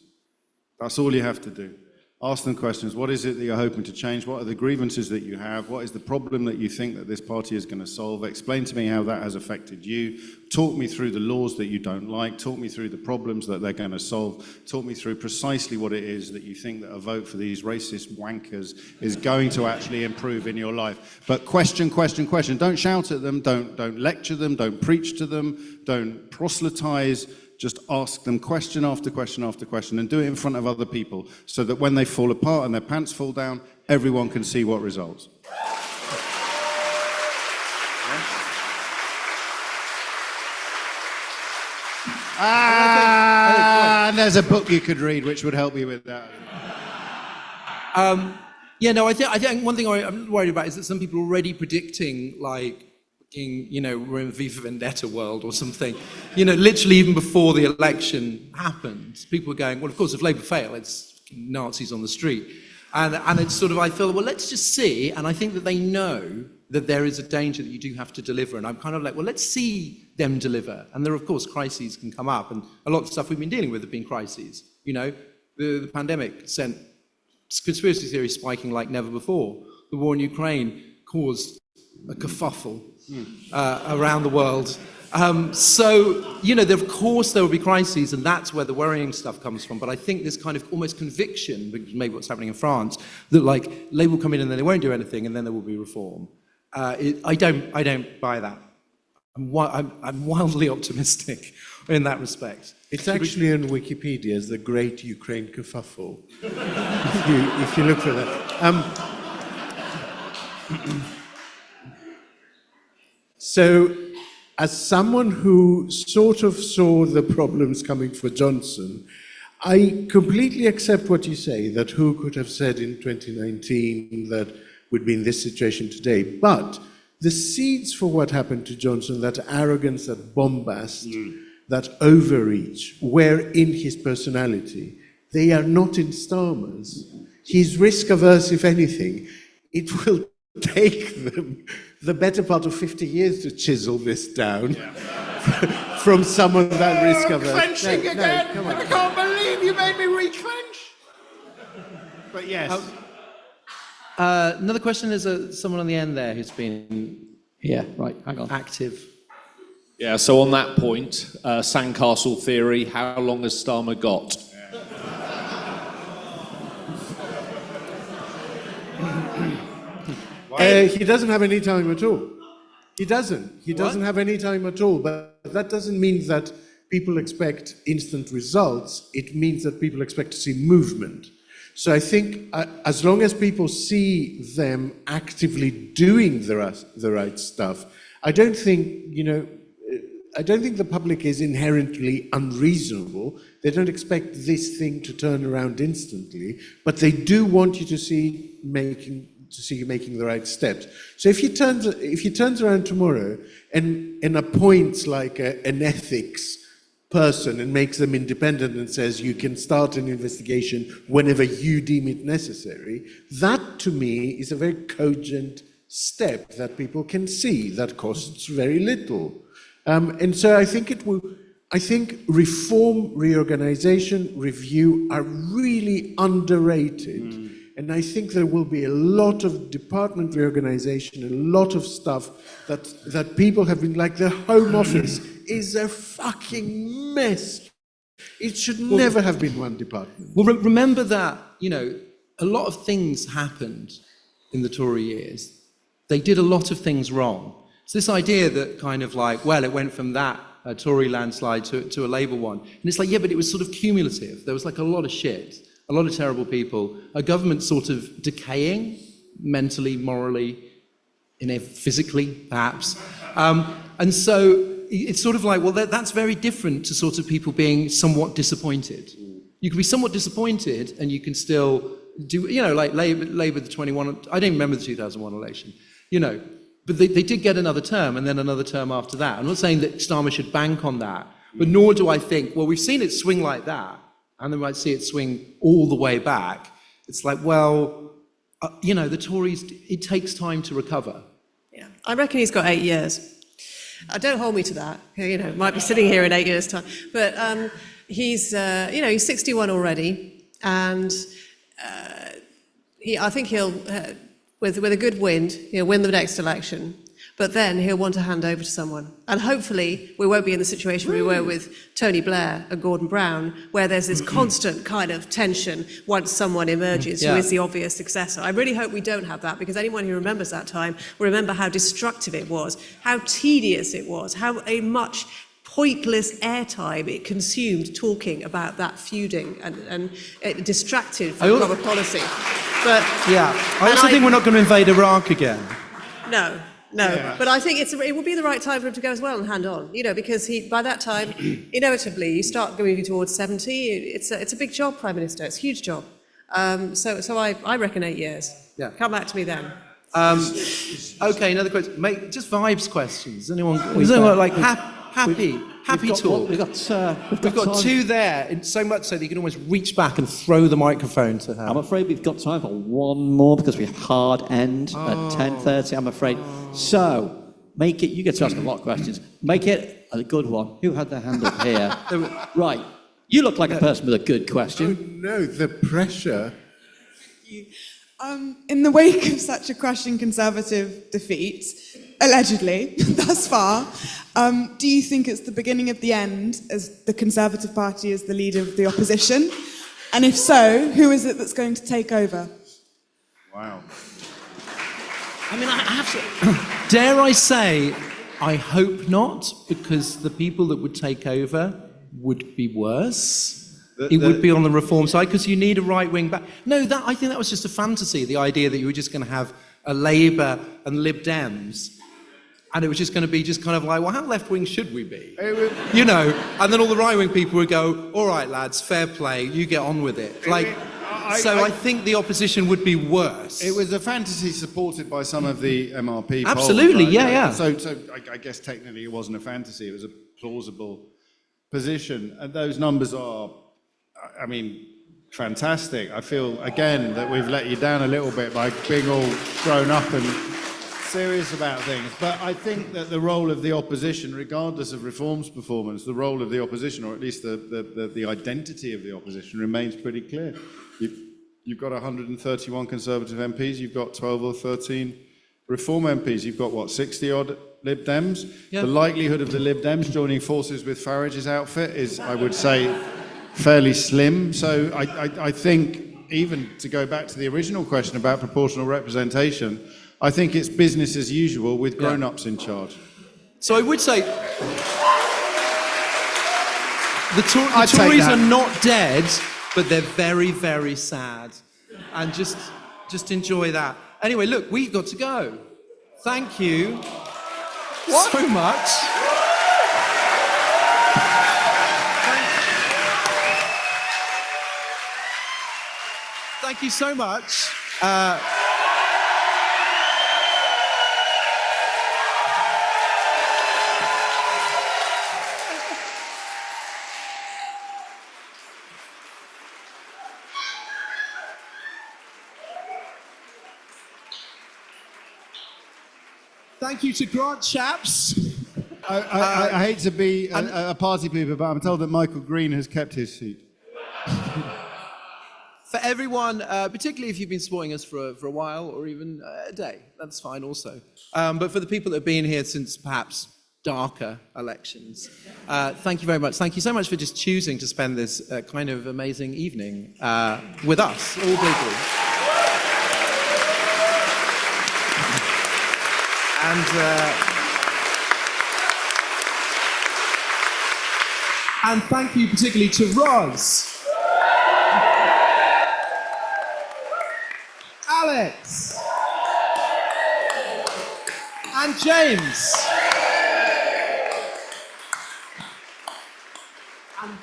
That's all you have to do. Ask them questions. What is it that you're hoping to change? What are the grievances that you have? What is the problem that you think that this party is going to solve? Explain to me how that has affected you. Talk me through the laws that you don't like. Talk me through the problems that they're going to solve. Talk me through precisely what it is that you think that a vote for these racist wankers is going to actually improve in your life. But question. Don't shout at them. Don't lecture them. Don't preach to them. Don't proselytize. Just ask them question after question after question and do it in front of other people so that when they fall apart and their pants fall down, everyone can see what results. And there's a book you could read which would help you with that. I think one thing I'm worried about is that some people are already predicting, we're in V for Vendetta world or something. Literally even before the election happened, people were going, well, of course, if Labour fail, it's Nazis on the street. And it's sort of, I feel, well, let's just see. And I think that they know that there is a danger that you do have to deliver. And I'm kind of like, well, let's see them deliver. And there, of course, crises can come up. And a lot of stuff we've been dealing with have been crises. The pandemic sent conspiracy theories spiking like never before. The war in Ukraine caused a kerfuffle around the world. Of course there will be crises, and that's where the worrying stuff comes from. But I think this kind of almost conviction, which is maybe what's happening in France, that Labour will come in and then they won't do anything, and then there will be reform. I don't buy that. I'm wildly optimistic in that respect. It's actually on Wikipedia as the Great Ukraine Kerfuffle. if you look for that. So, as someone who sort of saw the problems coming for Johnson, I completely accept what you say, that who could have said in 2019 that we'd be in this situation today. But the seeds for what happened to Johnson, that arrogance, that bombast, that overreach, were in his personality. They are not in Starmer's. He's risk-averse, if anything. It will take them the better part of 50 years to chisel this down from someone that risk-averse. Clenching again! Come on. I can't believe you made me re-clench! But yes. Another question is someone on the end there who's been hang on. active. Yeah, so on that point, sandcastle theory, how long has Starmer got? He doesn't have any time at all. He doesn't. He doesn't have any time at all. But that doesn't mean that people expect instant results. It means that people expect to see movement. So I think as long as people see them actively doing the right stuff, I don't think the public is inherently unreasonable. They don't expect this thing to turn around instantly, but they do want you to see you making the right steps. So if he turns around tomorrow and appoints like an ethics person and makes them independent and says you can start an investigation whenever you deem it necessary, that to me is a very cogent step that people can see that costs very little. And so I think reform, reorganization, review are really underrated. And I think there will be a lot of department reorganization, a lot of stuff that people have been like, the Home Office is a fucking mess. It should never have been one department. Well, remember that, a lot of things happened in the Tory years. They did a lot of things wrong. So this idea that kind of like, well, it went from that Tory landslide to a Labour one. And it's like, yeah, but it was sort of cumulative. There was like a lot of shit, a lot of terrible people, a government sort of decaying mentally, morally, physically, perhaps. And so it's sort of like, well, that's very different to sort of people being somewhat disappointed. You can be somewhat disappointed and you can still do, like Labour the 21, I don't remember the 2001 election, but they did get another term and then another term after that. I'm not saying that Starmer should bank on that, but nor do I think, well, we've seen it swing like that, and then we might see it swing all the way back. It's like, well, the Tories, it takes time to recover. Yeah, I reckon he's got 8 years. Don't hold me to that. Might be sitting here in 8 years' time. But he's 61 already, and I think he'll, with a good wind, he'll win the next election. But then he'll want to hand over to someone. And hopefully we won't be in the situation we were with Tony Blair and Gordon Brown, where there's this constant kind of tension once someone emerges who is the obvious successor. I really hope we don't have that, because anyone who remembers that time will remember how destructive it was, how tedious it was, how much pointless airtime it consumed talking about that feuding, and it distracted from proper policy. But I also think we're not going to invade Iraq again. No. But I think it will be the right time for him to go as well and hand on, because by that time, inevitably, you start moving towards 70. It's a big job, Prime Minister. It's a huge job. So I reckon 8 years. Yeah. Come back to me then. Okay, another question. Just vibes questions. Anyone like happy talk? We've got two there, so much so that you can almost reach back and throw the microphone to her. I'm afraid we've got time for one more because we have hard end at 10:30, I'm afraid. So, make it, you get to ask a lot of questions. Make it a good one. Who had their hand up here? Right. You look like a person with a good question. Oh no, the pressure. In the wake of such a crushing Conservative defeat, allegedly, thus far, do you think it's the beginning of the end as the Conservative Party is the leader of the opposition? And if so, who is it that's going to take over? Wow. I mean, I have to... Dare I say, I hope not, because the people that would take over would be worse. It would be on the reform side, because you need a right-wing back. No, I think that was just a fantasy, the idea that you were just going to have a Labour and Lib Dems, and it was just going to be just kind of like, well, how left-wing should we be? And then all the right-wing people would go, all right, lads, fair play, you get on with it. I think the opposition would be worse. It was a fantasy supported by some of the MRP polls. Absolutely, yeah. So I guess technically it wasn't a fantasy, it was a plausible position. And those numbers are, fantastic. I feel, again, that we've let you down a little bit by being all grown up and serious about things. But I think that the role of the opposition, regardless of Reform's performance, the role of the opposition, or at least the identity of the opposition, remains pretty clear. You've got 131 Conservative MPs, you've got 12 or 13 Reform MPs, you've got, 60-odd Lib Dems? Yeah. The likelihood of the Lib Dems joining forces with Farage's outfit is, I would say, fairly slim. So I think, even to go back to the original question about proportional representation, I think it's business as usual with grown-ups in charge. So I would say the Tories are not dead, but they're very, very sad. And just enjoy that. Anyway, look, we've got to go. Thank you so much. Thank you so much. Thank you to Grant Chaps. I hate to be a party pooper, but I'm told that Michael Green has kept his seat. For everyone, particularly if you've been supporting us for a while or even a day, that's fine also. But for the people that have been here since perhaps darker elections, thank you very much. Thank you so much for just choosing to spend this kind of amazing evening with us, all people. And thank you particularly to Ros, Alex, and James. And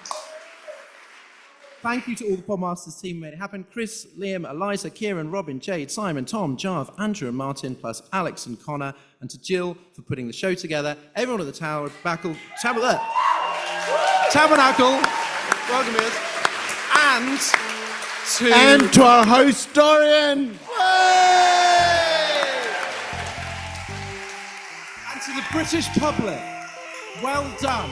thank you to all the Podmasters team who made it happen. Chris, Liam, Eliza, Kieron, Robin, Jade, Simon, Tom, Jarv, Andrew and Martin, plus Alex and Connor, and to Jill for putting the show together. Everyone at the Tabernacle, welcome us. And to our host, Dorian. And to the British public, well done.